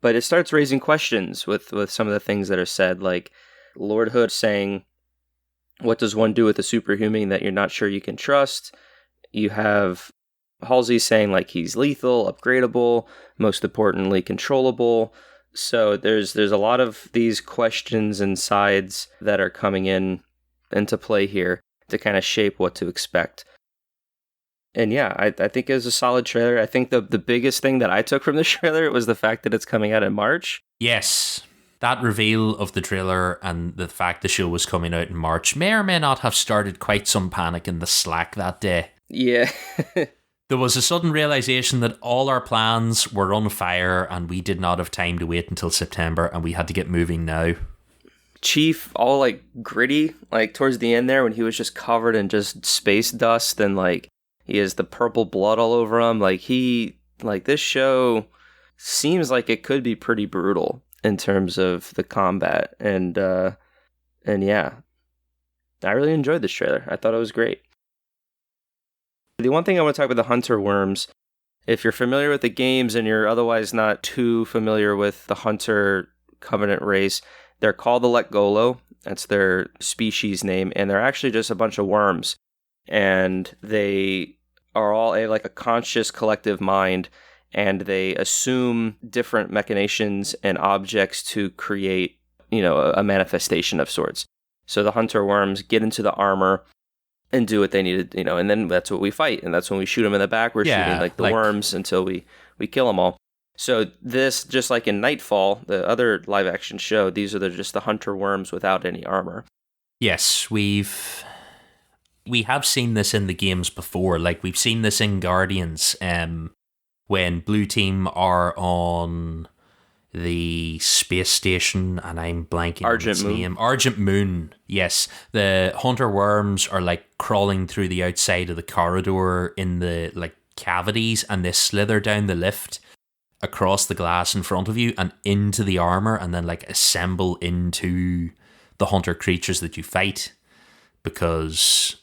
But it starts raising questions with some of the things that are said, like Lord Hood saying, what does one do with a superhuman that you're not sure you can trust? You have Halsey saying he's lethal, upgradable, most importantly controllable. So there's a lot of these questions and sides that are coming into play here to kind of shape what to expect. And yeah, I think it was a solid trailer. I think the biggest thing that I took from the trailer was the fact that it's coming out in March. Yes, that reveal of the trailer and the fact the show was coming out in March may or may not have started quite some panic in the Slack that day. Yeah. There was a sudden realization that all our plans were on fire and we did not have time to wait until September and we had to get moving now. Chief, all gritty, towards the end there when he was just covered in just space dust and he has the purple blood all over him. This show seems like it could be pretty brutal in terms of the combat. And yeah, I really enjoyed this trailer. I thought it was great. The one thing I want to talk about the Hunter Worms, if you're familiar with the games and you're otherwise not too familiar with the Hunter Covenant race, they're called the Letgolo. That's their species name, and they're actually just a bunch of worms. And they are all a conscious collective mind, and they assume different machinations and objects to create, a manifestation of sorts. So the Hunter Worms get into the armor and do what they need to, and then that's what we fight. And that's when we shoot them in the back. We're shooting the worms until we kill them all. So this, just like in Nightfall, the other live action show, these are just the Hunter Worms without any armor. Yes, we have seen this in the games before. We've seen this in Guardians, when Blue Team are on the space station, and I'm blanking on its name. Argent Moon. Yes, the Hunter Worms are crawling through the outside of the corridor in the cavities, and they slither down the lift across the glass in front of you and into the armor, and then assemble into the hunter creatures that you fight, because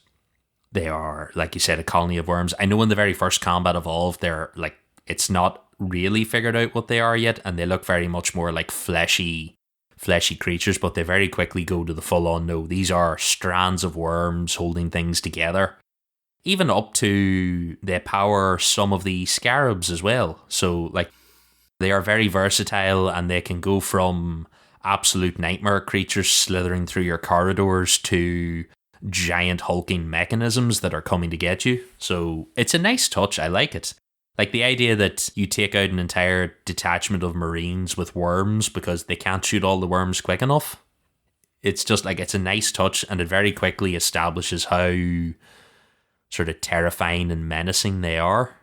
They are, like you said, a colony of worms. I know in the very first Combat Evolved, they're like, it's not really figured out what they are yet, and they look very much more like fleshy creatures, but they very quickly go to the full-on, no, these are strands of worms holding things together. Even up to, they power some of the scarabs as well. So, like, they are very versatile, and they can go from absolute nightmare creatures slithering through your corridors to giant hulking mechanisms that are coming to get you. So it's a nice touch. I like it. Like the idea that you take out an entire detachment of Marines with worms because they can't shoot all the worms quick enough. It's just like, it's a nice touch, and it very quickly establishes how sort of terrifying and menacing they are.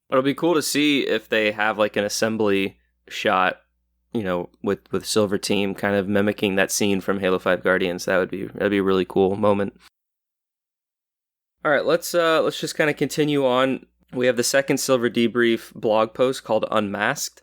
It'll be cool to see if they have like an assembly shot, you know, with Silver Team kind of mimicking that scene from Halo 5 Guardians. That'd be a really cool moment. All right, let's just kind of continue on. We have the second Silver Debrief blog post called Unmasked.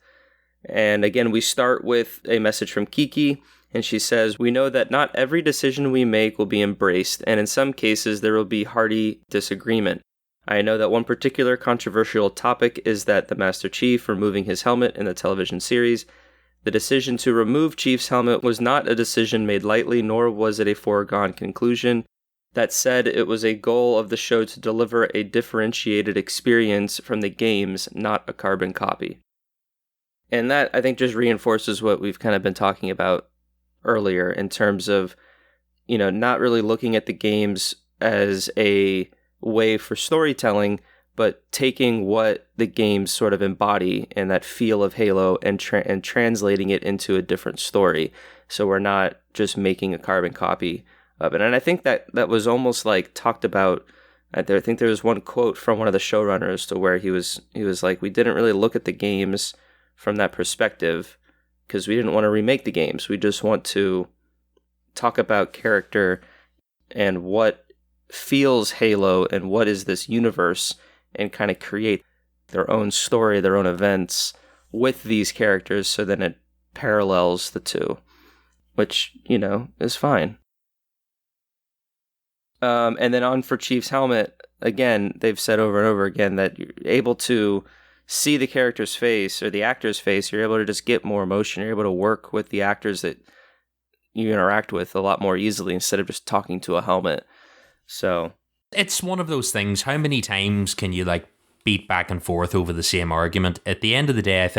And again, we start with a message from Kiki, and she says, "We know that not every decision we make will be embraced, and in some cases there will be hearty disagreement. I know that one particular controversial topic is that the Master Chief removing his helmet in the television series. The decision to remove Chief's helmet was not a decision made lightly, nor was it a foregone conclusion. That said, it was a goal of the show to deliver a differentiated experience from the games, not a carbon copy." And that, I think, just reinforces what we've kind of been talking about earlier in terms of, you know, not really looking at the games as a way for storytelling, but taking what the games sort of embody and that feel of Halo and translating it into a different story. So we're not just making a carbon copy of it. And I think that was almost like talked about. I think there was one quote from one of the showrunners to where he was like, we didn't really look at the games from that perspective because we didn't want to remake the games. We just want to talk about character and what feels Halo and what is this universe, and kind of create their own story, their own events with these characters, so then it parallels the two, which, you know, is fine. And then on for Chief's helmet, again, they've said over and over again that you're able to see the character's face or the actor's face. You're able to just get more emotion. You're able to work with the actors that you interact with a lot more easily instead of just talking to a helmet. So it's one of those things. How many times can you like beat back and forth over the same argument? At the end of the day,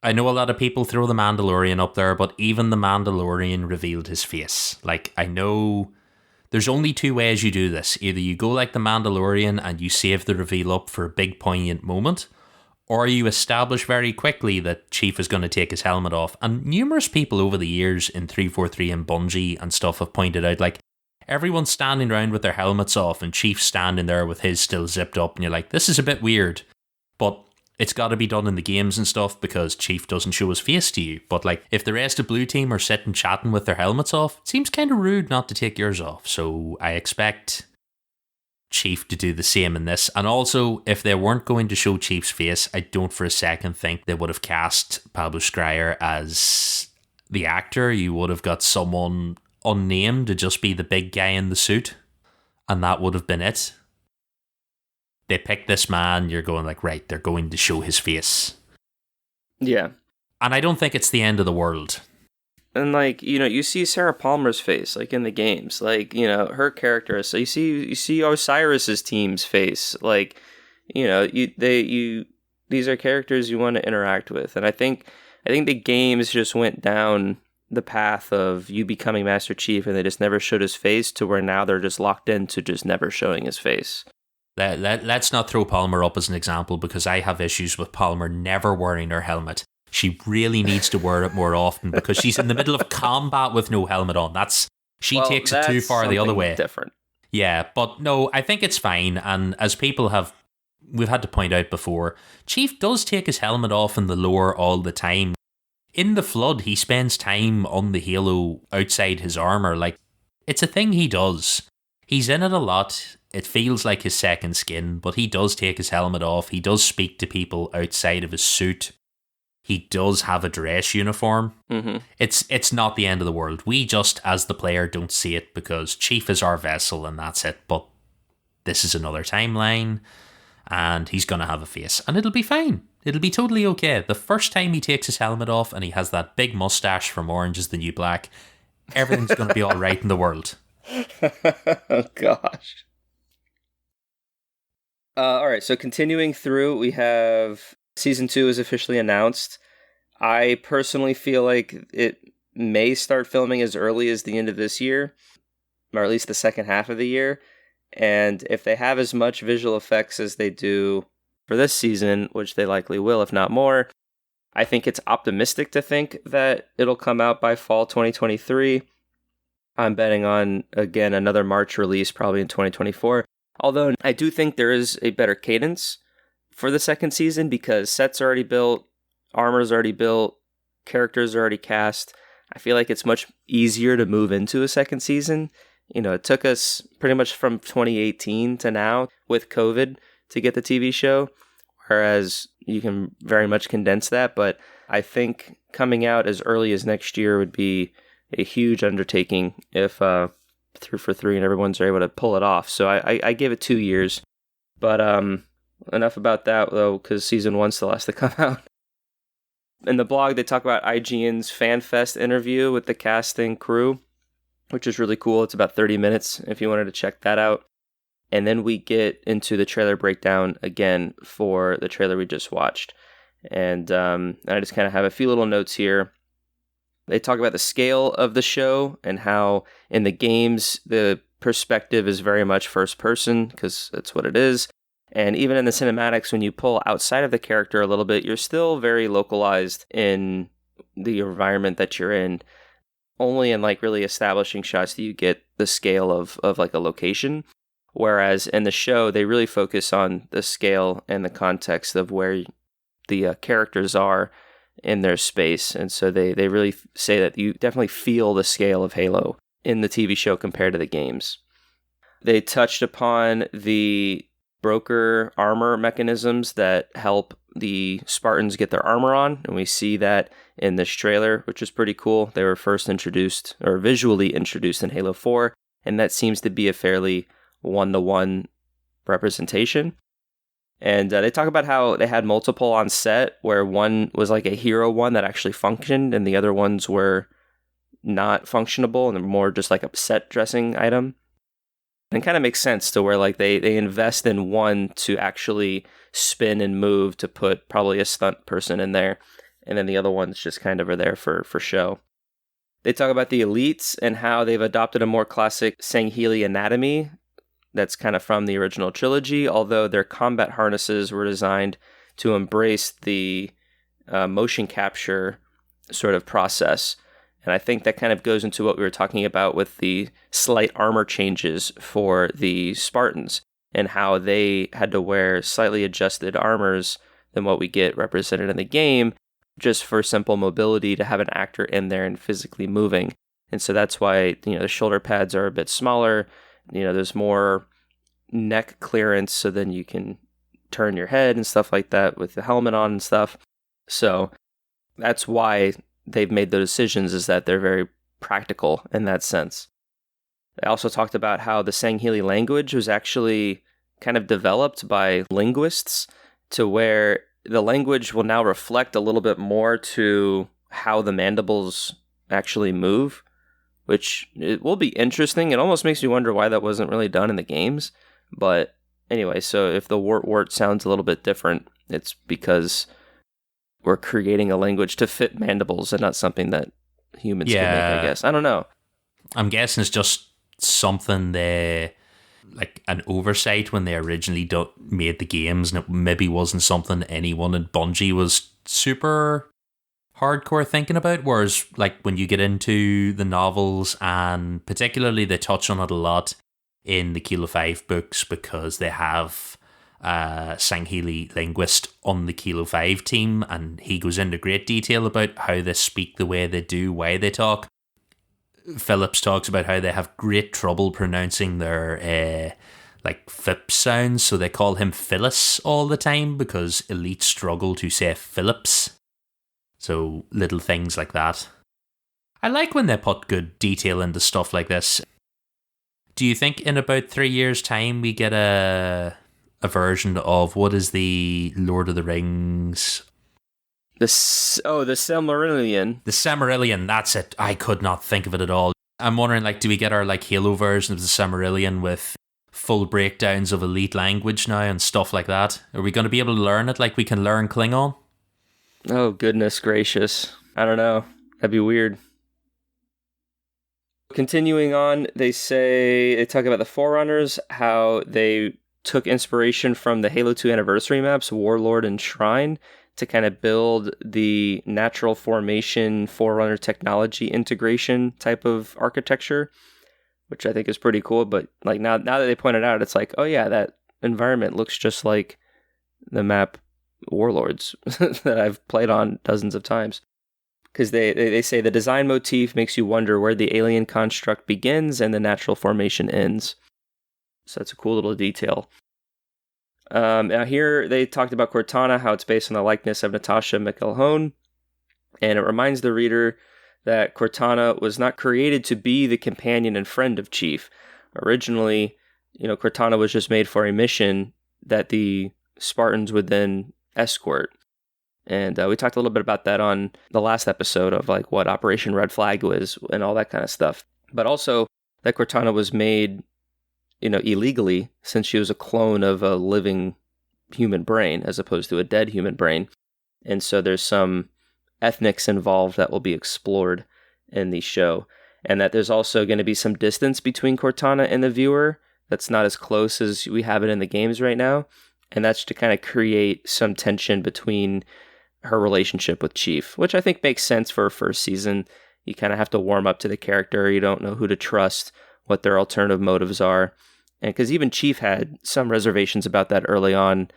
I know a lot of people throw the Mandalorian up there, but even the Mandalorian revealed his face. Like, I know there's only two ways you do this. Either you go like the Mandalorian and you save the reveal up for a big poignant moment, or you establish very quickly that Chief is going to take his helmet off. And numerous people over the years in 343 and Bungie and stuff have pointed out, like, everyone's standing around with their helmets off and Chief's standing there with his still zipped up, and you're like, this is a bit weird. But it's got to be done in the games and stuff because Chief doesn't show his face to you. But like, if the rest of Blue Team are sitting chatting with their helmets off, it seems kind of rude not to take yours off. So I expect Chief to do the same in this. And also, if they weren't going to show Chief's face, I don't for a second think they would have cast Pablo Schreier as the actor. You would have got someone unnamed to just be the big guy in the suit, and that would have been it. They picked this man, you're going like, right, they're going to show his face. Yeah. And I don't think it's the end of the world. And like, you know, you see Sarah Palmer's face, like in the games, like, you know, her character. So you see Osiris's team's face, like, you know, these are characters you want to interact with. And I think the games just went down the path of you becoming Master Chief, and they just never showed his face, to where now they're just locked into just never showing his face. Let's not throw Palmer up as an example, because I have issues with Palmer never wearing her helmet. She really needs to wear it more often, because she's in the middle of combat with no helmet on. She takes it too far the other way. Different. Yeah, but no, I think it's fine. And as we've had to point out before, Chief does take his helmet off in the lore all the time. In the Flood, he spends time on the Halo outside his armor. Like, it's a thing he does. He's in it a lot. It feels like his second skin, but he does take his helmet off. He does speak to people outside of his suit. He does have a dress uniform. Mm-hmm. It's not the end of the world. We just, as the player, don't see it because Chief is our vessel and that's it. But this is another timeline, and he's going to have a face, and it'll be fine. It'll be totally okay. The first time he takes his helmet off and he has that big mustache from Orange is the New Black, everything's going to be all right in the world. Oh, gosh. All right, so continuing through, we have Season 2 is officially announced. I personally feel like it may start filming as early as the end of this year, or at least the second half of the year. And if they have as much visual effects as they do for this season, which they likely will, if not more, I think it's optimistic to think that it'll come out by fall 2023. I'm betting on, again, another March release, probably in 2024. Although I do think there is a better cadence for the second season because sets are already built, armor's already built, characters are already cast. I feel like it's much easier to move into a second season. You know, it took us pretty much from 2018 to now with COVID to get the TV show, whereas you can very much condense that. But I think coming out as early as next year would be a huge undertaking if 3 for 3 and everyone's able to pull it off. So I gave it 2 years. But enough about that, though, because season 1 still has to come out. In the blog, they talk about IGN's FanFest interview with the cast and crew, which is really cool. It's about 30 minutes if you wanted to check that out. And then we get into the trailer breakdown again for the trailer we just watched. And I just kind of have a few little notes here. They talk about the scale of the show and how in the games, the perspective is very much first person because that's what it is. And even in the cinematics, when you pull outside of the character a little bit, you're still very localized in the environment that you're in. Only in like really establishing shots do you get the scale of like a location. Whereas in the show, they really focus on the scale and the context of where the characters are in their space. And so they really say that you definitely feel the scale of Halo in the TV show compared to the games. They touched upon the broker armor mechanisms that help the Spartans get their armor on, and we see that in this trailer, which is pretty cool. They were first introduced, or visually introduced, in Halo 4, and that seems to be a fairly one-to-one representation. And they talk about how they had multiple on set, where one was like a hero one that actually functioned, and the other ones were not functionable, and more just like a set dressing item. And it kind of makes sense to where like they invest in one to actually spin and move to put probably a stunt person in there. And then the other ones just kind of are there for show. They talk about the elites and how they've adopted a more classic Sangheili anatomy that's kind of from the original trilogy, although their combat harnesses were designed to embrace the motion capture sort of process. And I think that kind of goes into what we were talking about with the slight armor changes for the Spartans and how they had to wear slightly adjusted armors than what we get represented in the game, just for simple mobility to have an actor in there and physically moving. And so that's why, the shoulder pads are a bit smaller. There's more neck clearance, so then you can turn your head and stuff like that with the helmet on and stuff. So that's why they've made the decisions, is that they're very practical in that sense. They also talked about how the Sangheili language was actually kind of developed by linguists to where the language will now reflect a little bit more to how the mandibles actually move, which it will be interesting. It almost makes me wonder why that wasn't really done in the games. But anyway, so if the wart sounds a little bit different, it's because we're creating a language to fit mandibles and not something that humans can make, I guess. I don't know. I'm guessing it's just something like an oversight when they originally made the games, and it maybe wasn't something anyone at Bungie was super hardcore thinking about. Whereas like when you get into the novels, and particularly they touch on it a lot in the Kilo 5 books, because they have Sangheili linguist on the Kilo 5 team, and he goes into great detail about how they speak the way they do, why they talk. Phillips talks about how they have great trouble pronouncing their FIP sounds, so they call him Phyllis all the time because elites struggle to say Phillips. So little things like that. I like when they put good detail into stuff like this. Do you think in about 3 years' time we get a version of what is the Lord of the Rings? The Silmarillion. The Silmarillion, that's it. I could not think of it at all. I'm wondering, like, do we get our like Halo version of the Silmarillion with full breakdowns of elite language now and stuff like that? Are we going to be able to learn it like we can learn Klingon? Oh, goodness gracious. I don't know. That'd be weird. Continuing on, they talk about the Forerunners, how they took inspiration from the Halo 2 anniversary maps, Warlord and Shrine, to kind of build the natural formation Forerunner technology integration type of architecture, which I think is pretty cool. But like now that they pointed out, it's like, oh yeah, that environment looks just like the map Warlords that I've played on dozens of times. Because they say the design motif makes you wonder where the alien construct begins and the natural formation ends. So that's a cool little detail. Now here they talked about Cortana, how it's based on the likeness of Natasha McElhone, and it reminds the reader that Cortana was not created to be the companion and friend of Chief. Originally, Cortana was just made for a mission that the Spartans would then escort. And we talked a little bit about that on the last episode of like what Operation Red Flag was and all that kind of stuff. But also that Cortana was made, illegally, since she was a clone of a living human brain as opposed to a dead human brain. And so there's some ethnics involved that will be explored in the show. And that there's also going to be some distance between Cortana and the viewer that's not as close as we have it in the games right now. And that's to kind of create some tension between her relationship with Chief, which I think makes sense for a first season. You kind of have to warm up to the character. You don't know who to trust, what their alternative motives are. And because even Chief had some reservations about that early on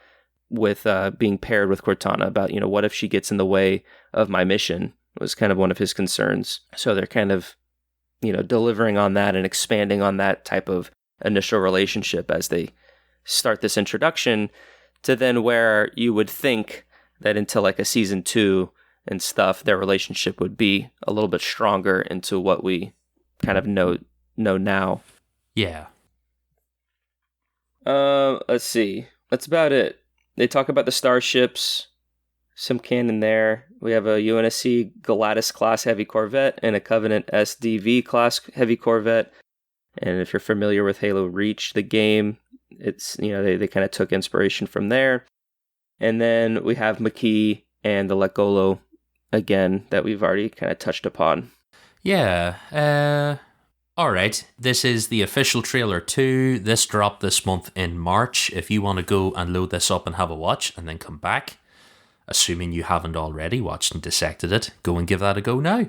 with being paired with Cortana, about, what if she gets in the way of my mission, was kind of one of his concerns. So they're kind of, delivering on that and expanding on that type of initial relationship as they start this introduction to then where you would think that until like a season 2 and stuff, their relationship would be a little bit stronger into what we kind of know now. Yeah. Let's see. That's about it. They talk about the starships, some canon there. We have a UNSC Galatis class heavy corvette and a Covenant SDV class heavy corvette. And if you're familiar with Halo Reach, the game, it's, they kind of took inspiration from there. And then we have McKee and the Lekgolo again that we've already kind of touched upon. Yeah. All right. This is the official trailer 2. This dropped this month in March. If you want to go and load this up and have a watch and then come back, assuming you haven't already watched and dissected it, go and give that a go now.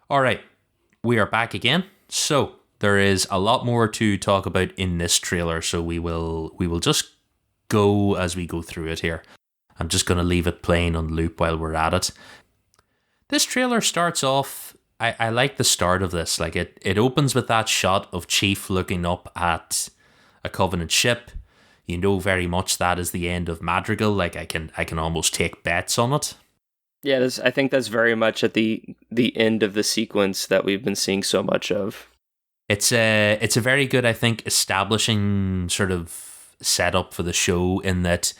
All right. We are back again. So there is a lot more to talk about in this trailer, so we will just go as we go through it here. I'm just going to leave it playing on loop while we're at it. This trailer starts off, I like the start of this. Like it opens with that shot of Chief looking up at a Covenant ship. You know very much that is the end of Madrigal. Like I can almost take bets on it. Yeah, I think that's very much at the end of the sequence that we've been seeing so much of. It's a very good, I think, establishing sort of setup for the show in that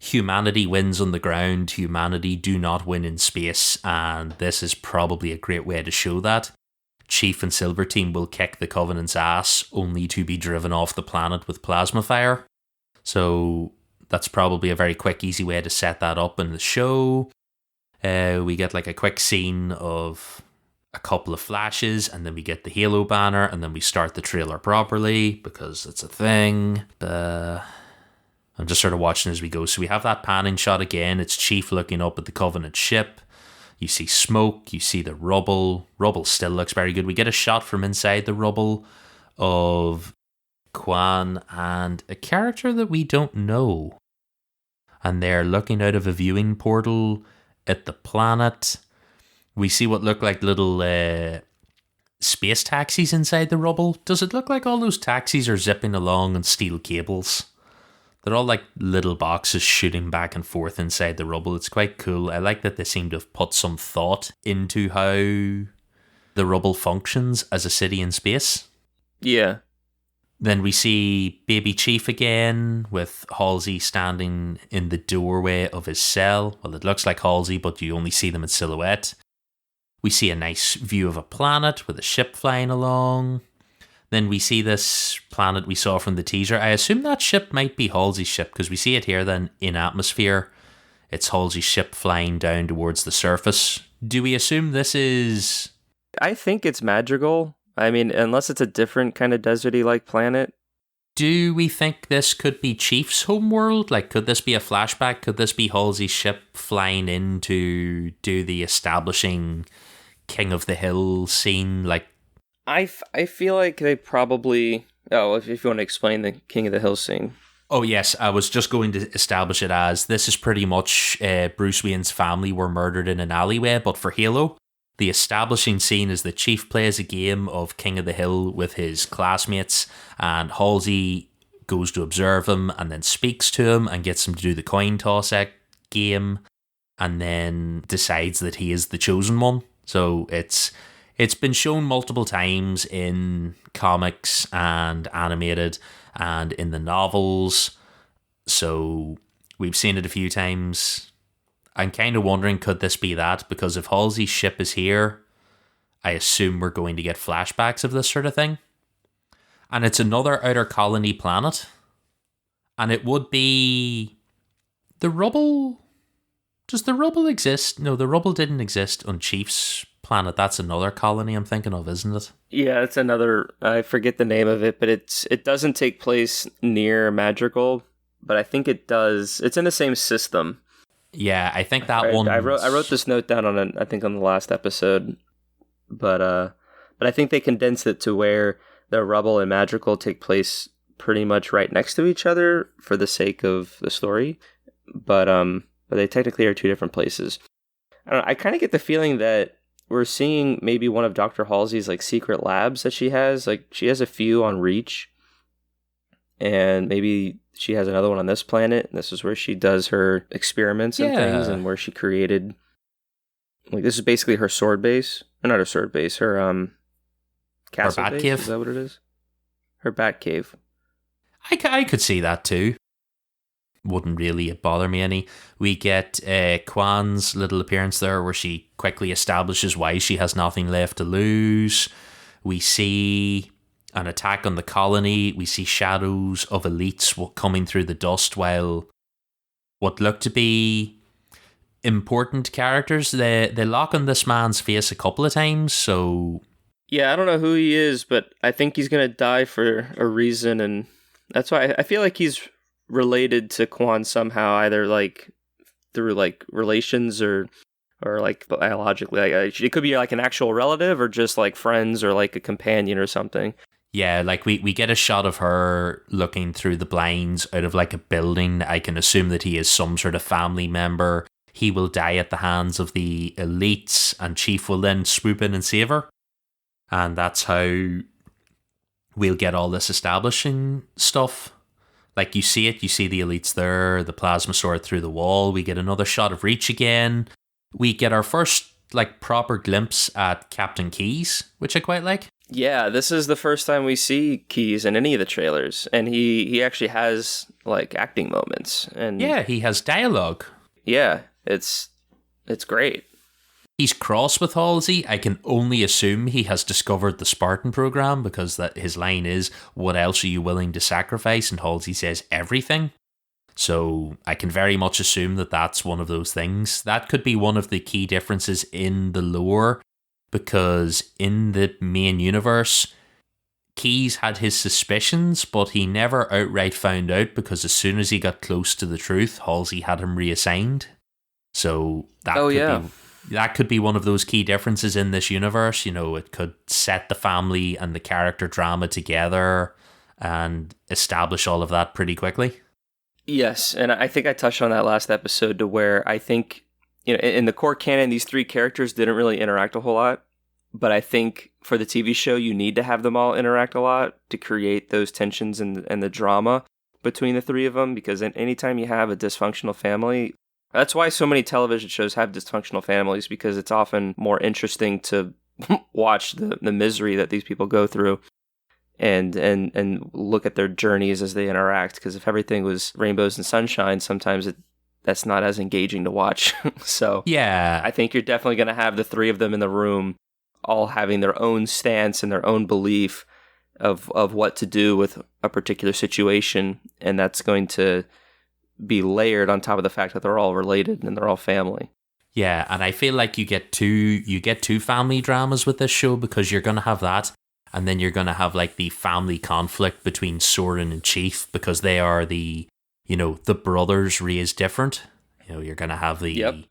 humanity wins on the ground, humanity do not win in space, and this is probably a great way to show that. Chief and Silver Team will kick the Covenant's ass only to be driven off the planet with plasma fire. So that's probably a very quick, easy way to set that up in the show. We get like a quick scene of a couple of flashes, and then we get the Halo banner, and then we start the trailer properly because it's a thing. I'm just sort of watching as we go. So we have that panning shot again. It's Chief looking up at the Covenant ship. You see smoke, you see the rubble. Rubble still looks very good. We get a shot from inside the rubble of Kwan and a character that we don't know. And they're looking out of a viewing portal at the planet. We see what look like little space taxis inside the rubble. Does it look like all those taxis are zipping along on steel cables? They're all like little boxes shooting back and forth inside the rubble. It's quite cool. I like that they seem to have put some thought into how the rubble functions as a city in space. Yeah. Then we see Baby Chief again with Halsey standing in the doorway of his cell. Well, it looks like Halsey, but you only see them in silhouette. We see a nice view of a planet with a ship flying along. Then we see this planet we saw from the teaser. I assume that ship might be Halsey's ship because we see it here then in atmosphere. It's Halsey's ship flying down towards the surface. Do we assume this is... I think it's Madrigal. I mean, unless it's a different kind of deserty-like planet. Do we think this could be Chief's homeworld? Like, could this be a flashback? Could this be Halsey's ship flying in to do the establishing King of the Hill scene? Like, I feel like they probably... Oh, if you want to explain the King of the Hill scene. Oh, yes. I was just going to establish it as this is pretty much Bruce Wayne's family were murdered in an alleyway, but for Halo. The establishing scene is the Chief plays a game of King of the Hill with his classmates, and Halsey goes to observe him and then speaks to him and gets him to do the coin toss game, and then decides that he is the chosen one. So it's been shown multiple times in comics and animated and in the novels. So we've seen it a few times. I'm kind of wondering, could this be that? Because if Halsey's ship is here, I assume we're going to get flashbacks of this sort of thing. And it's another outer colony planet. And it would be... The rubble... Does the rubble exist? No, the rubble didn't exist on Chief's planet. That's another colony I'm thinking of, isn't it? Yeah, it's another... I forget the name of it, but it doesn't take place near Madrigal, but I think it does. It's in the same system. Yeah, I think that one. I wrote this note down on the last episode, but I think they condensed it to where the rubble and Madrigal take place pretty much right next to each other for the sake of the story, but they technically are two different places. I kind of get the feeling that we're seeing maybe one of Dr. Halsey's like secret labs that she has. Like she has a few on Reach, and maybe she has another one on this planet. This is where she does her experiments and things, and where she created... Like, this is basically her sword base. Or not her sword base, her castle her bat base. Cave. Is that what it is? Her bat cave. I could see that too. Wouldn't really bother me any. We get Kwan's little appearance there where she quickly establishes why she has nothing left to lose. We see... an attack on the colony. We see shadows of elites coming through the dust while what look to be important characters. They lock on this man's face a couple of times, so... Yeah, I don't know who he is, but I think he's going to die for a reason, and that's why I feel like he's related to Quan somehow, either like through like relations or like biologically. Like, it could be like an actual relative or just like friends or like a companion or something. Yeah, like we get a shot of her looking through the blinds out of like a building. I can assume that he is some sort of family member. He will die at the hands of the elites, and Chief will then swoop in and save her. And that's how we'll get all this establishing stuff. Like you see it, you see the elites there, the plasma sword through the wall. We get another shot of Reach again. We get our first like proper glimpse at Captain Keyes, which I quite like. Yeah, this is the first time we see Keyes in any of the trailers, and he actually has like acting moments, and yeah, he has dialogue. Yeah, it's great. He's cross with Halsey. I can only assume he has discovered the Spartan program, because that his line is, "What else are you willing to sacrifice?" And Halsey says, "Everything." So I can very much assume that that's one of those things. That could be one of the key differences in the lore. Because in the main universe, Keyes had his suspicions, but he never outright found out, because as soon as he got close to the truth, Halsey had him reassigned. So that could be one of those key differences in this universe. You know, it could set the family and the character drama together and establish all of that pretty quickly. Yes, and I think I touched on that last episode, to where I think, you know, in the core canon, these three characters didn't really interact a whole lot. But I think for the TV show, you need to have them all interact a lot to create those tensions and the drama between the three of them. Because anytime you have a dysfunctional family, that's why so many television shows have dysfunctional families, because it's often more interesting to watch the misery that these people go through. and look at their journeys as they interact. Because if everything was rainbows and sunshine, sometimes that's not as engaging to watch. So Yeah. I think you're definitely going to have the three of them in the room, all having their own stance and their own belief of what to do with a particular situation, and that's going to be layered on top of the fact that they're all related and they're all family. Yeah, and I feel like you get two family dramas with this show, because you're going to have that, and then you're going to have like the family conflict between Soren and Chief, because they are the brothers raised different. You're going to have the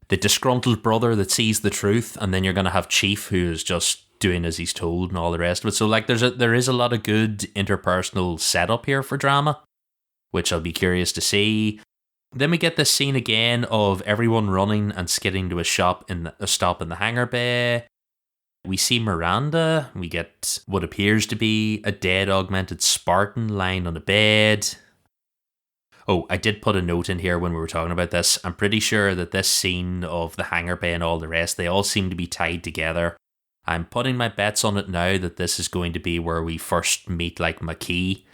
disgruntled brother that sees the truth, and then you're going to have Chief, who is just doing as he's told and all the rest of it. So like there is a lot of good interpersonal setup here for drama, which I'll be curious to see. Then we get this scene again of everyone running and skidding to a stop in the hangar bay. We see Miranda. We get what appears to be a dead augmented Spartan lying on a bed. Oh, I did put a note in here when we were talking about this. I'm pretty sure that this scene of the hangar bay and all the rest, they all seem to be tied together. I'm putting my bets on it now that this is going to be where we first meet like McKee.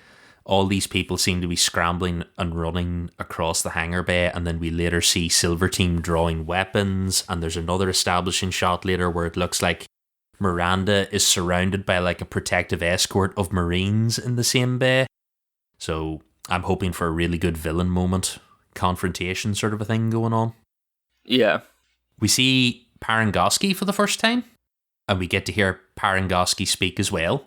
All these people seem to be scrambling and running across the hangar bay, and then we later see Silver Team drawing weapons, and there's another establishing shot later where it looks like Miranda is surrounded by like a protective escort of Marines in the same bay. So I'm hoping for a really good villain moment, confrontation sort of a thing going on. Yeah. We see Parangoski for the first time, and we get to hear Parangoski speak as well.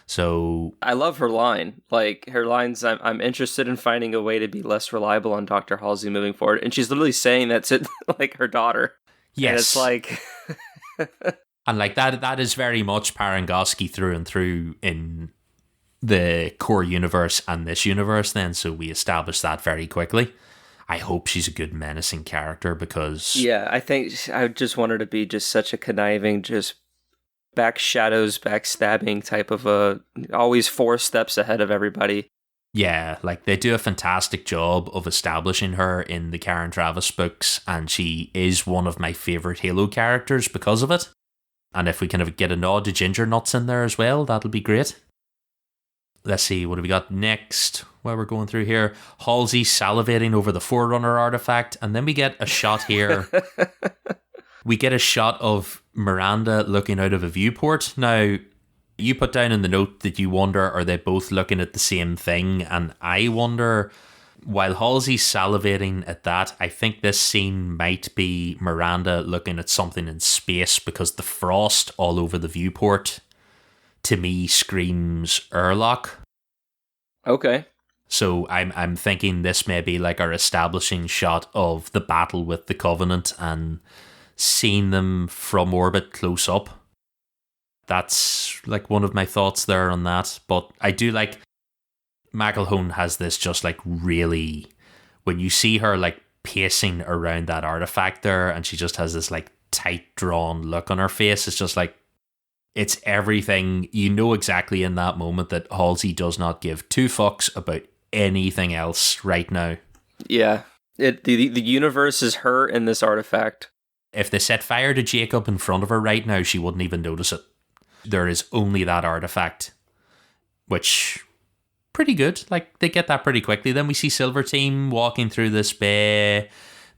So I love her line. Like, her lines, I'm interested in finding a way to be less reliable on Dr. Halsey moving forward. And she's literally saying that to like her daughter. Yes. And it's like and like that is very much Parangoski through and through in the core universe and this universe then. So we established that very quickly. I hope she's a good menacing character, because yeah, I think I just want her to be just such a conniving, just backstabbing type of always 4 steps ahead of everybody. Yeah, like they do a fantastic job of establishing her in the Karen Travis books, and she is one of my favourite Halo characters because of it. And if we kind of get a nod to Ginger Nuts in there as well, that'll be great. Let's see, what have we got next while we're going through here? Halsey salivating over the Forerunner artifact, and then we get a shot here. We get a shot of Miranda looking out of a viewport. Now, you put down in the note that you wonder, are they both looking at the same thing? And I wonder, while Halsey's salivating at that, I think this scene might be Miranda looking at something in space, because the frost all over the viewport, to me, screams airlock. Okay. So I'm thinking this may be like our establishing shot of the battle with the Covenant and seeing them from orbit close up. That's like one of my thoughts there on that. But I do like McElhone has this just like really, when you see her like pacing around that artifact there, and she just has this like tight drawn look on her face, it's just like, it's everything. You know exactly in that moment that Halsey does not give 2 fucks about anything else right now. Yeah. The universe is her in this artifact. If they set fire to Jacob in front of her right now, she wouldn't even notice it. There is only that artifact, which, pretty good. Like, they get that pretty quickly. Then we see Silver Team walking through this bay,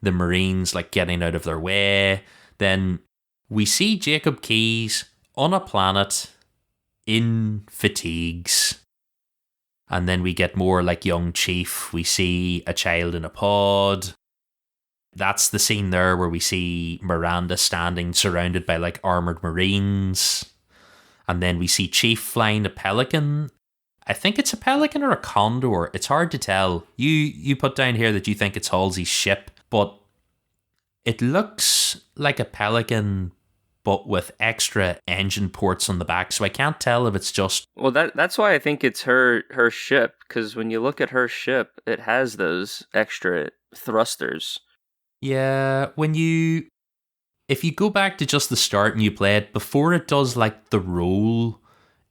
the Marines, like, getting out of their way. Then we see Jacob Keyes on a planet in fatigues. And then we get more like young Chief. We see a child in a pod. That's the scene there where we see Miranda standing surrounded by like armored Marines. And then we see Chief flying a Pelican. I think it's a Pelican or a Condor. It's hard to tell. You put down here that you think it's Halsey's ship, but it looks like a Pelican, but with extra engine ports on the back. So I can't tell if it's just... Well, that's why I think it's her ship, because when you look at her ship, it has those extra thrusters. Yeah, if you go back to just the start and you play it, before it does like the roll,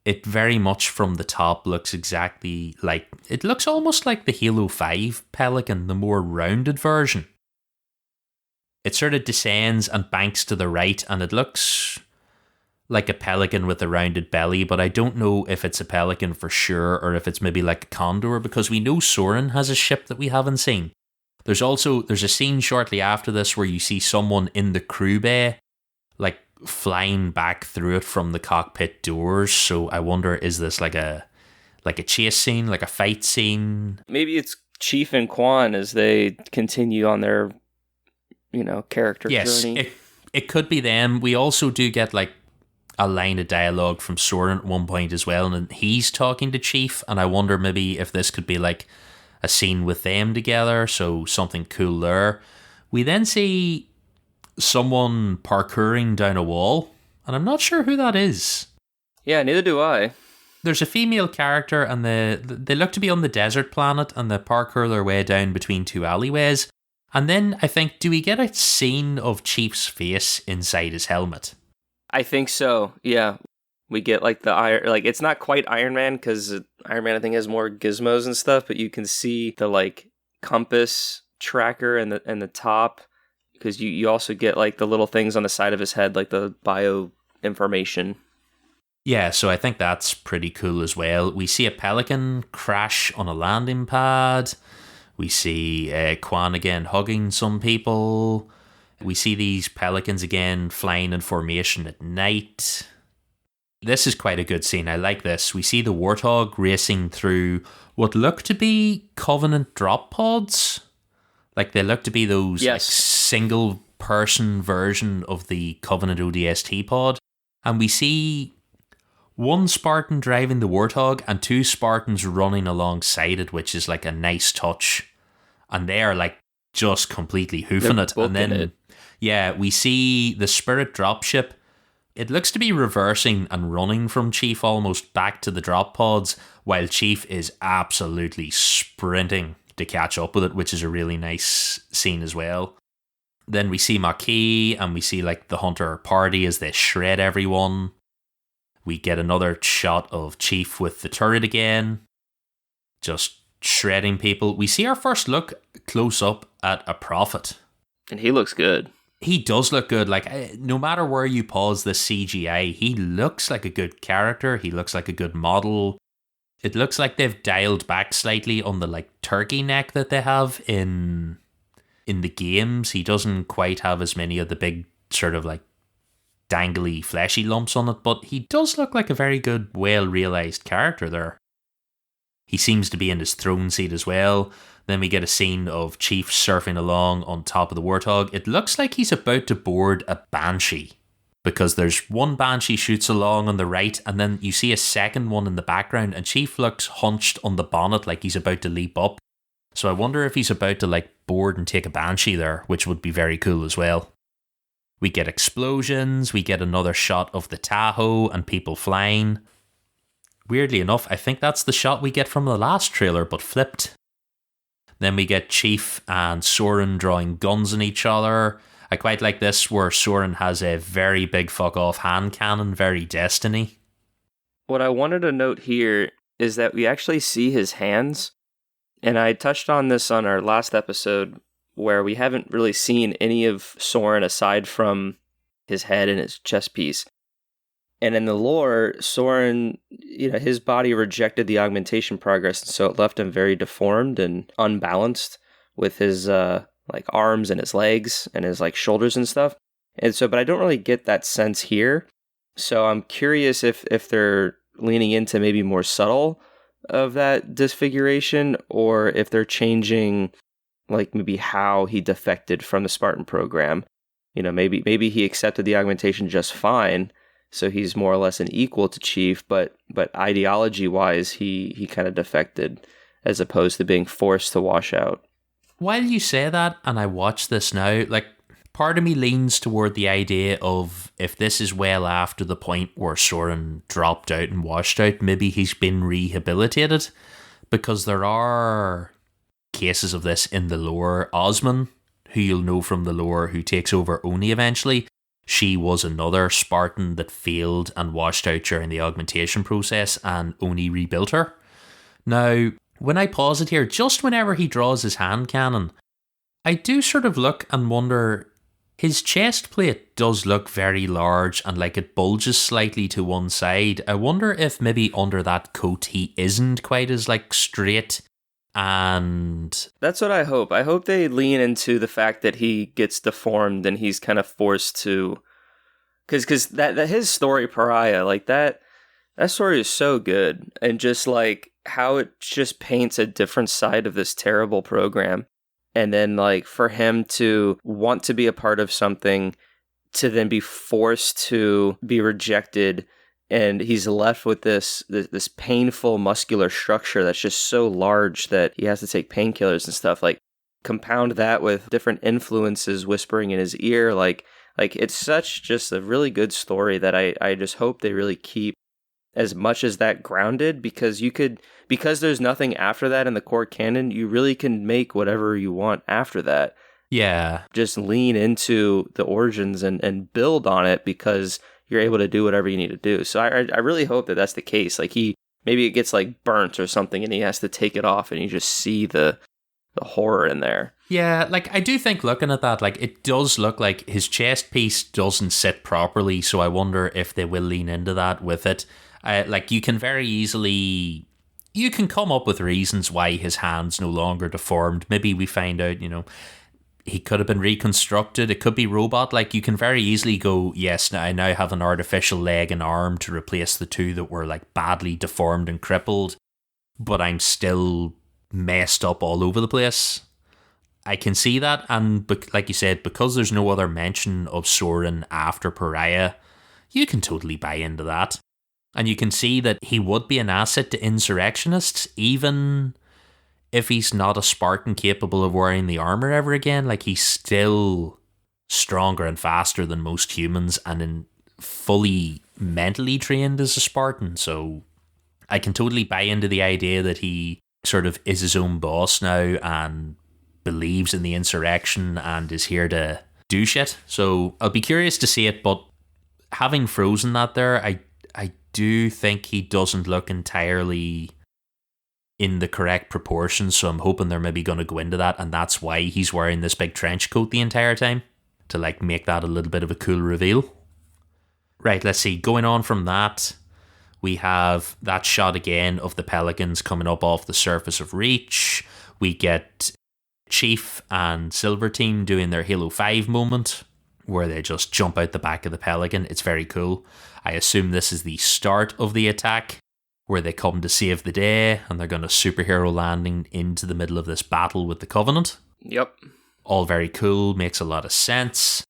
it very much from the top looks exactly like, it looks almost like the Halo 5 Pelican, the more rounded version. It sort of descends and banks to the right, and it looks like a pelican with a rounded belly, but I don't know if it's a pelican for sure or if it's maybe like a condor, because we know Soren has a ship that we haven't seen. There's a scene shortly after this where you see someone in the crew bay, like flying back through it from the cockpit doors. So I wonder, is this like a chase scene, like a fight scene? Maybe it's Chief and Quan as they continue on their, character journey. Yes, it could be them. We also do get like a line of dialogue from Soren at one point as well, and he's talking to Chief, and I wonder maybe if this could be like a scene with them together, so something cool there. We then see someone parkouring down a wall, and I'm not sure who that is. Yeah, neither do I. There's a female character, and they look to be on the desert planet, and they parkour their way down between two alleyways. And then I think, do we get a scene of Chief's face inside his helmet? I think so. Yeah, we get like the iron. Like it's not quite Iron Man because Iron Man I think has more gizmos and stuff, but you can see the like compass tracker and the top, because you also get like the little things on the side of his head, like the bio information. Yeah, so I think that's pretty cool as well. We see a pelican crash on a landing pad. We see Quan again hugging some people. We see these pelicans again flying in formation at night. This is quite a good scene. I like this. We see the Warthog racing through what look to be Covenant drop pods. Like they look to be those like single person version of the Covenant ODST pod. And we see one Spartan driving the Warthog and two Spartans running alongside it, which is like a nice touch. And they are like just completely hoofing it. And then, yeah, we see the Spirit dropship. It looks to be reversing and running from Chief almost back to the drop pods, while Chief is absolutely sprinting to catch up with it, which is a really nice scene as well. Then we see Maquis and we see like the Hunter party as they shred everyone. We get another shot of Chief with the turret again, just shredding people. We see our first look close up at a Prophet. And he looks good. He does look good. Like, no matter where you pause the CGI, he looks like a good character. He looks like a good model. It looks like they've dialed back slightly on the like turkey neck that they have in the games. He doesn't quite have as many of the big sort of like dangly fleshy lumps on it, but he does look like a very good, well-realised character there. He seems to be in his throne seat as well. Then we get a scene of Chief surfing along on top of the Warthog. It looks like he's about to board a Banshee, because there's one Banshee shoots along on the right, and then you see a second one in the background, and Chief looks hunched on the bonnet like he's about to leap up. So I wonder if he's about to like board and take a Banshee there, which would be very cool as well. We get explosions, we get another shot of the Tahoe and people flying. Weirdly enough, I think that's the shot we get from the last trailer, but flipped. Then we get Chief and Soren drawing guns on each other. I quite like this, where Soren has a very big fuck-off hand cannon, very Destiny. What I wanted to note here is that we actually see his hands, and I touched on this on our last episode, where we haven't really seen any of Soren aside from his head and his chest piece. And in the lore, Soren, his body rejected the augmentation progress, and so it left him very deformed and unbalanced with his like arms and his legs and his like shoulders and stuff. And so, but I don't really get that sense here. So I'm curious if they're leaning into maybe more subtle of that disfiguration, or if they're changing like maybe how he defected from the Spartan program. Maybe he accepted the augmentation just fine, so he's more or less an equal to Chief, but ideology-wise, he kind of defected as opposed to being forced to wash out. While you say that, and I watch this now, like, part of me leans toward the idea of, if this is well after the point where Soren dropped out and washed out, maybe he's been rehabilitated, because there are cases of this in the lore. Osman, who you'll know from the lore, who takes over Oni eventually, she was another Spartan that failed and washed out during the augmentation process, and Oni rebuilt her. Now, when I pause it here, just whenever he draws his hand cannon, I do sort of look and wonder, His chest plate does look very large and like it bulges slightly to one side. I wonder if maybe under that coat he isn't quite as like straight. And that's what I hope. I hope they lean into the fact that he gets deformed and he's kind of forced to, because that his story, Pariah, like that story is so good, and just like how it just paints a different side of this terrible program, and then like for him to want to be a part of something, to then be forced to be rejected. And he's left with this painful muscular structure that's just so large that he has to take painkillers and stuff. Like, compound that with different influences whispering in his ear. Like it's such just a really good story that I just hope they really keep as much as that grounded, because there's nothing after that in the core canon, you really can make whatever you want after that. Yeah. Just lean into the origins and build on it, because you're able to do whatever you need to do. So I really hope that that's the case. Like maybe it gets like burnt or something and he has to take it off and you just see the horror in there. Yeah, like I do think looking at that, like it does look like his chest piece doesn't sit properly. So I wonder if they will lean into that with it. Like you can very easily, you can come up with reasons why his hand's no longer deformed. Maybe we find out, he could have been reconstructed. It could be robot. Like you can very easily go, yes, I now have an artificial leg and arm to replace the two that were like badly deformed and crippled, but I'm still messed up all over the place. I can see that. And like you said, because there's no other mention of Soren after Pariah, you can totally buy into that. And you can see that he would be an asset to insurrectionists, even if he's not a Spartan capable of wearing the armor ever again. Like he's still stronger and faster than most humans, and fully mentally trained as a Spartan. So I can totally buy into the idea that he sort of is his own boss now and believes in the insurrection and is here to do shit. So I'll be curious to see it, but having frozen that there, I do think he doesn't look entirely in the correct proportions, so I'm hoping they're maybe going to go into that, and that's why he's wearing this big trench coat the entire time, to like make that a little bit of a cool reveal. Right, let's see, going on from that, we have that shot again of the Pelicans coming up off the surface of Reach. We get Chief and Silver Team doing their Halo 5 moment, where they just jump out the back of the Pelican. It's very cool. I assume this is the start of the attack, where they come to save the day, and they're going to superhero landing into the middle of this battle with the Covenant. Yep. All very cool, makes a lot of sense.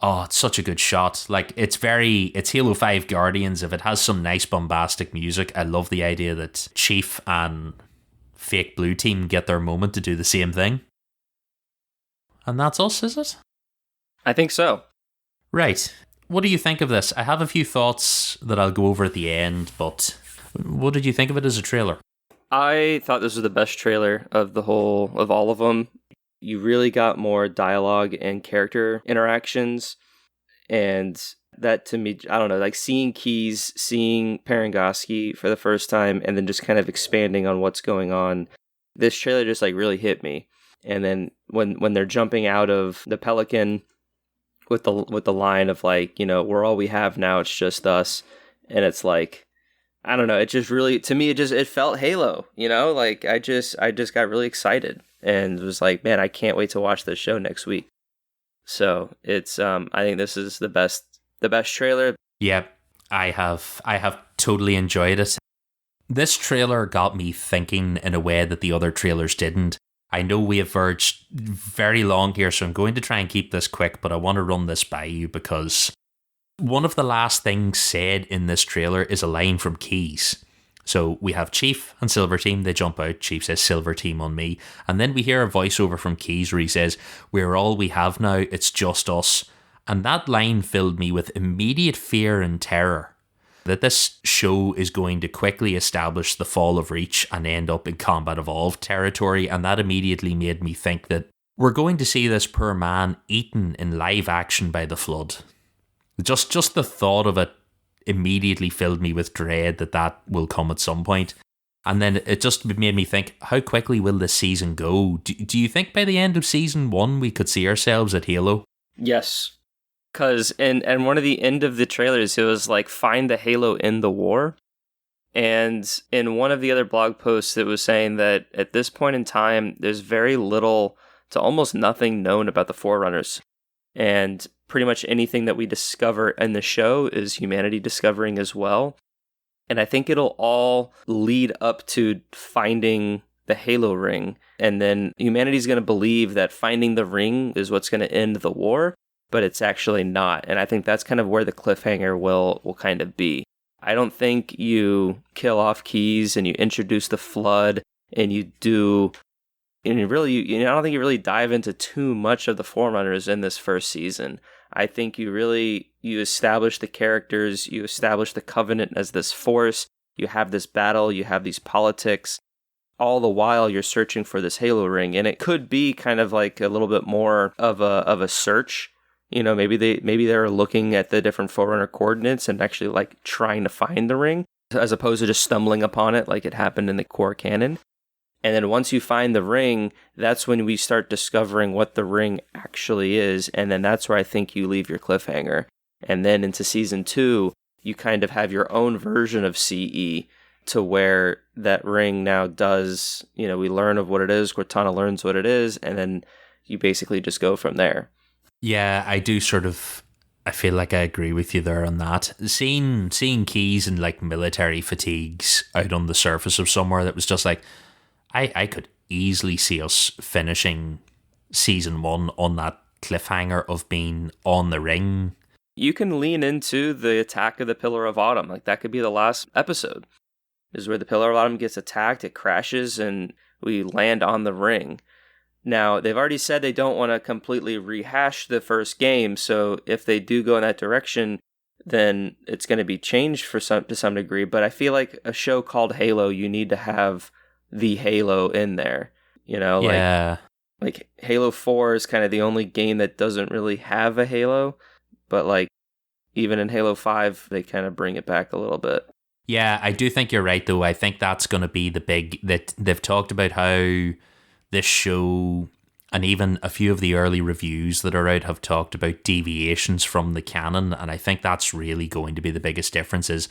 Oh, it's such a good shot. Like, it's Halo 5 Guardians. If it has some nice bombastic music, I love the idea that Chief and fake Blue Team get their moment to do the same thing. And that's us, is it? I think so. Right. What do you think of this? I have a few thoughts that I'll go over at the end, but what did you think of it as a trailer? I thought this was the best trailer of all of them. You really got more dialogue and character interactions, and that to me, I don't know, like seeing Keyes, seeing Parangoski for the first time, and then just kind of expanding on what's going on. This trailer just like really hit me. And then when they're jumping out of the Pelican with the line of like, we're all we have now, it's just us, and it's like, I don't know, it just really, to me, it felt Halo, like I just got really excited and was like, man, I can't wait to watch this show next week. So it's I think this is the best trailer. Yeah, I have totally enjoyed it. This trailer got me thinking in a way that the other trailers didn't. I know we have verged very long here, so I'm going to try and keep this quick, but I want to run this by you because one of the last things said in this trailer is a line from Keyes. So we have Chief and Silver Team, they jump out, Chief says Silver Team on me, and then we hear a voiceover from Keyes where he says, we're all we have now, it's just us. And that line filled me with immediate fear and terror that this show is going to quickly establish the fall of Reach and end up in Combat Evolved territory, and that immediately made me think that we're going to see this poor man eaten in live action by the Flood. Just the thought of it immediately filled me with dread that will come at some point. And then it just made me think, how quickly will this season go? Do you think by the end of season 1 we could see ourselves at Halo? Yes. Because and one of the end of the trailers, it was like, find the Halo in the war. And in one of the other blog posts, it was saying that at this point in time, there's very little to almost nothing known about the Forerunners. And pretty much anything that we discover in the show is humanity discovering as well. And I think it'll all lead up to finding the Halo ring. And then humanity's going to believe that finding the ring is what's going to end the war, but it's actually not. And I think that's kind of where the cliffhanger will kind of be. I don't think you kill off Keyes and you introduce the Flood and you do, and I don't think you really dive into too much of the Forerunners in this first season. I think you establish the characters, you establish the Covenant as this force, you have this battle, you have these politics, all the while you're searching for this Halo ring. And it could be kind of like a little bit more of a search. You know, maybe they're looking at the different Forerunner coordinates and actually like trying to find the ring, as opposed to just stumbling upon it like it happened in the core canon. And then once you find the ring, that's when we start discovering what the ring actually is. And then that's where I think you leave your cliffhanger. And then into season 2, you kind of have your own version of CE, to where that ring now does, we learn of what it is, Cortana learns what it is, and then you basically just go from there. Yeah, I feel like I agree with you there on that. Seeing Keyes and like military fatigues out on the surface of somewhere, that was just like, I could easily see us finishing season 1 on that cliffhanger of being on the ring. You can lean into the attack of the Pillar of Autumn. Like, that could be the last episode, is where the Pillar of Autumn gets attacked, it crashes, and we land on the ring. Now, they've already said they don't want to completely rehash the first game, so if they do go in that direction, then it's going to be changed to some degree. But I feel like a show called Halo, you need to have the Halo in there. Yeah. Like Halo 4 is kind of the only game that doesn't really have a Halo, but like even in Halo 5, they kind of bring it back a little bit. Yeah, I do think you're right, though. I think that's going to be the big, that they've talked about how this show, and even a few of the early reviews that are out, have talked about deviations from the canon, and I think that's really going to be the biggest difference. Is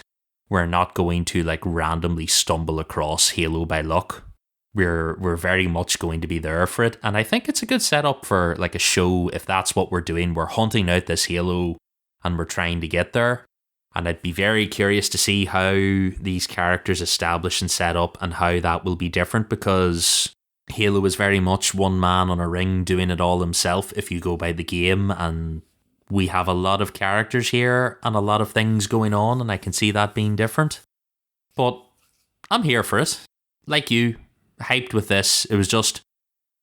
we're not going to like randomly stumble across Halo by luck. We're very much going to be there for it, and I think it's a good setup for like a show. If that's what we're doing, we're hunting out this Halo and we're trying to get there. And I'd be very curious to see how these characters establish and set up, and how that will be different, because Halo is very much one man on a ring doing it all himself if you go by the game, and we have a lot of characters here and a lot of things going on, and I can see that being different. But I'm here for it. Like you, hyped with this. It was just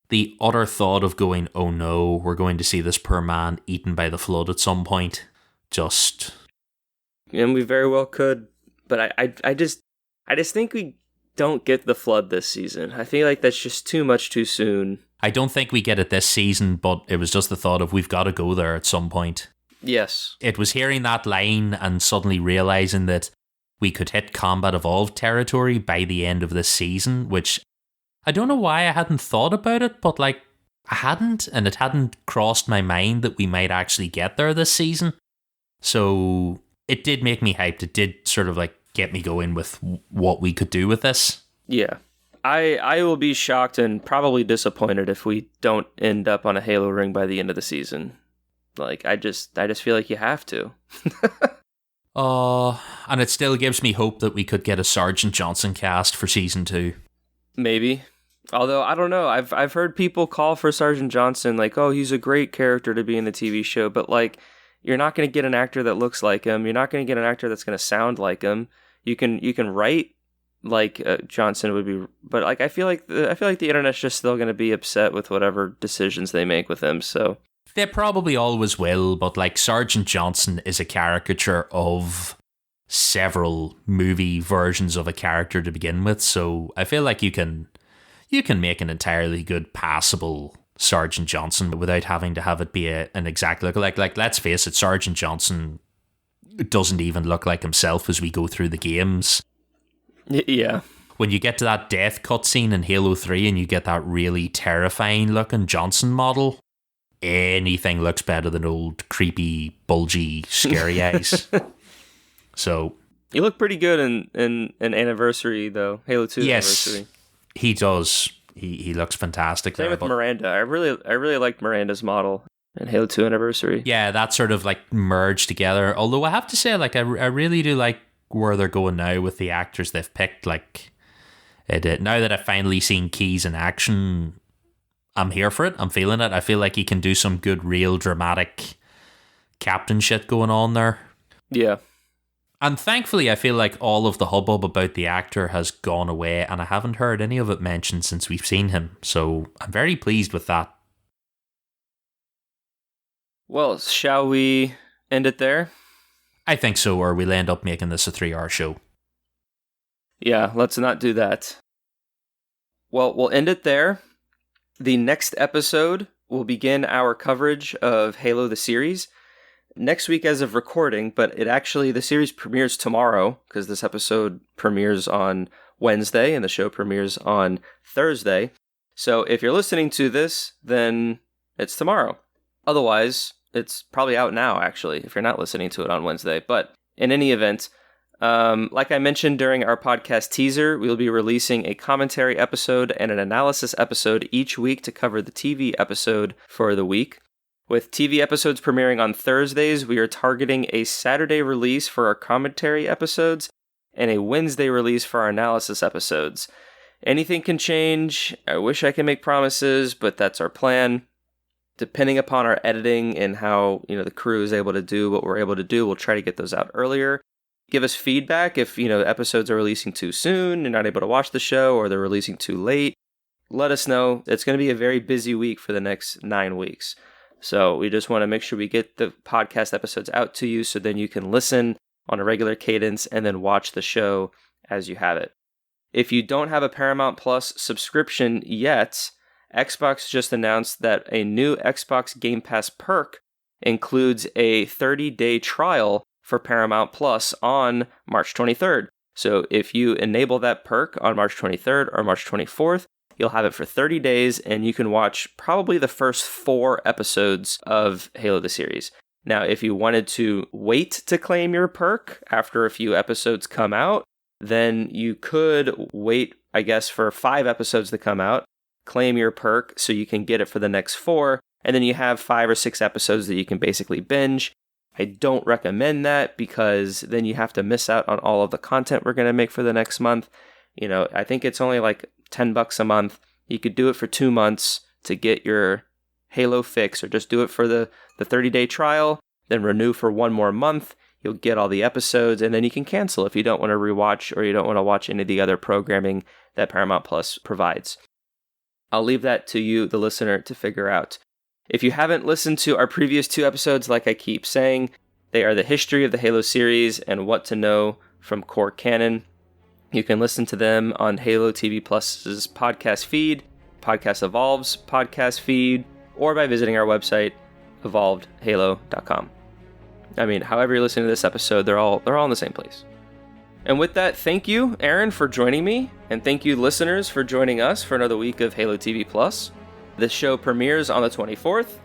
the utter thought of going, oh no, we're going to see this poor man eaten by the Flood at some point. And we very well could, but I just think we don't get the Flood this season. I feel like that's just too much too soon. I don't think we get it this season, but it was just the thought of we've got to go there at some point. Yes. It was hearing that line and suddenly realizing that we could hit Combat Evolved territory by the end of this season, which I don't know why I hadn't thought about it, but like I hadn't, and it hadn't crossed my mind that we might actually get there this season. So it did make me hyped. It did sort of like get me going with what we could do with this. Yeah. I will be shocked and probably disappointed if we don't end up on a Halo ring by the end of the season. Like, I just feel like you have to. And it still gives me hope that we could get a Sergeant Johnson cast for season 2. Maybe. Although, I don't know. I've heard people call for Sergeant Johnson, like, oh, he's a great character to be in the TV show, but like, you're not going to get an actor that looks like him. You're not going to get an actor that's going to sound like him. You can write like Johnson would be, but like I feel like the internet's just still going to be upset with whatever decisions they make with him. So they probably always will, but like Sergeant Johnson is a caricature of several movie versions of a character to begin with. So I feel like you can make an entirely good passable Sergeant Johnson without having to have it be an exact look. Like let's face it, Sergeant Johnson doesn't even look like himself as we go through the games. Yeah. When you get to that death cutscene in Halo 3 and you get that really terrifying looking Johnson model, anything looks better than old creepy, bulgy, scary eyes. So you look pretty good in Anniversary though, Halo 2 Anniversary. He does. He looks fantastic. Same with Miranda. I really liked Miranda's model in Halo 2 Anniversary. Yeah, that sort of like merged together. Although I have to say, like I really do like where they're going now with the actors they've picked. Like now that I've finally seen Keyes in action, I'm here for it. I'm feeling it. I feel like he can do some good, real dramatic captain shit going on there. Yeah. And thankfully, I feel like all of the hubbub about the actor has gone away, and I haven't heard any of it mentioned since we've seen him. So I'm very pleased with that. Well, shall we end it there? I think so, or we'll end up making this a 3-hour show. Yeah, let's not do that. Well, we'll end it there. The next episode will begin our coverage of Halo the series. Next week as of recording, but the series premieres tomorrow, because this episode premieres on Wednesday and the show premieres on Thursday. So if you're listening to this, then it's tomorrow. Otherwise, it's probably out now, actually, if you're not listening to it on Wednesday. But in any event, like I mentioned during our podcast teaser, we'll be releasing a commentary episode and an analysis episode each week to cover the TV episode for the week. With TV episodes premiering on Thursdays, we are targeting a Saturday release for our commentary episodes and a Wednesday release for our analysis episodes. Anything can change. I wish I could make promises, but that's our plan. Depending upon our editing and how the crew is able to do what we're able to do, we'll try to get those out earlier. Give us feedback if episodes are releasing too soon, you're not able to watch the show, or they're releasing too late. Let us know. It's going to be a very busy week for the next 9 weeks. So we just want to make sure we get the podcast episodes out to you so then you can listen on a regular cadence and then watch the show as you have it. If you don't have a Paramount Plus subscription yet, Xbox just announced that a new Xbox Game Pass perk includes a 30-day trial for Paramount Plus on March 23rd. So if you enable that perk on March 23rd or March 24th, you'll have it for 30 days, and you can watch probably the first 4 episodes of Halo the series. Now, if you wanted to wait to claim your perk after a few episodes come out, then you could wait, I guess, for 5 episodes to come out, claim your perk so you can get it for the next 4, and then you have 5 or 6 episodes that you can basically binge. I don't recommend that because then you have to miss out on all of the content we're going to make for the next month. I think it's only like $10 a month. You could do it for 2 months to get your Halo fix, or just do it for the 30-day trial, then renew for 1 more month. You'll get all the episodes, and then you can cancel if you don't want to rewatch or you don't want to watch any of the other programming that Paramount Plus provides. I'll leave that to you, the listener, to figure out. If you haven't listened to our previous 2 episodes, like I keep saying, they are the history of the Halo series and what to know from core canon. You can listen to them on Halo TV Plus's podcast feed, Podcast Evolved's podcast feed, or by visiting our website, evolvedhalo.com. However you're listening to this episode, they're all in the same place. And with that, thank you, Aaron, for joining me, and thank you, listeners, for joining us for another week of Halo TV Plus. This show premieres on the 24th.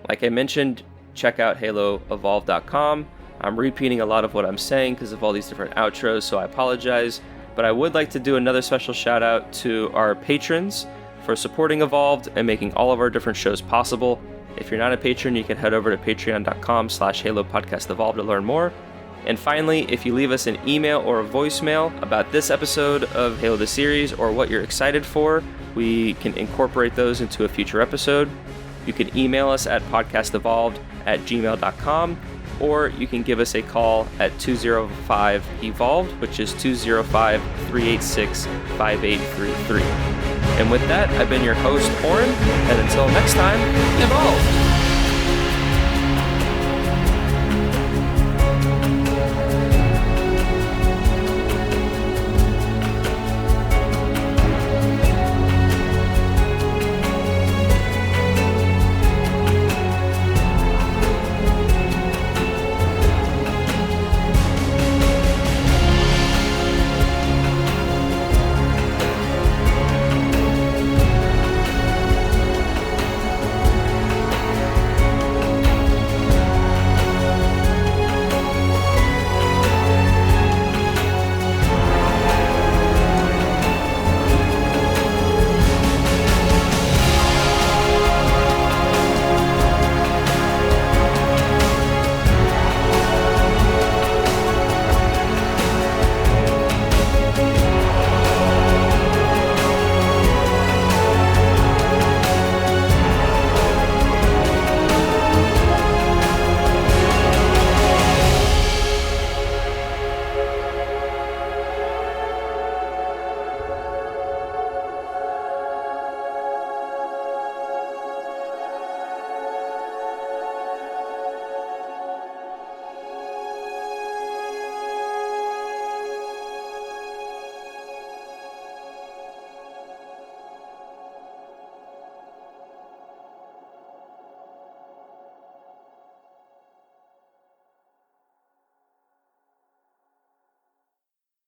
Like I mentioned, check out haloevolved.com. I'm repeating a lot of what I'm saying because of all these different outros, so I apologize. But I would like to do another special shout out to our patrons for supporting Evolved and making all of our different shows possible. If you're not a patron, you can head over to patreon.com/Halo Podcast Evolved to learn more. And finally, if you leave us an email or a voicemail about this episode of Halo the series or what you're excited for, we can incorporate those into a future episode. You can email us at podcastevolved@gmail.com, or you can give us a call at 205-EVOLVED, which is 205-386-5833. And with that, I've been your host, Oran, and until next time, evolve!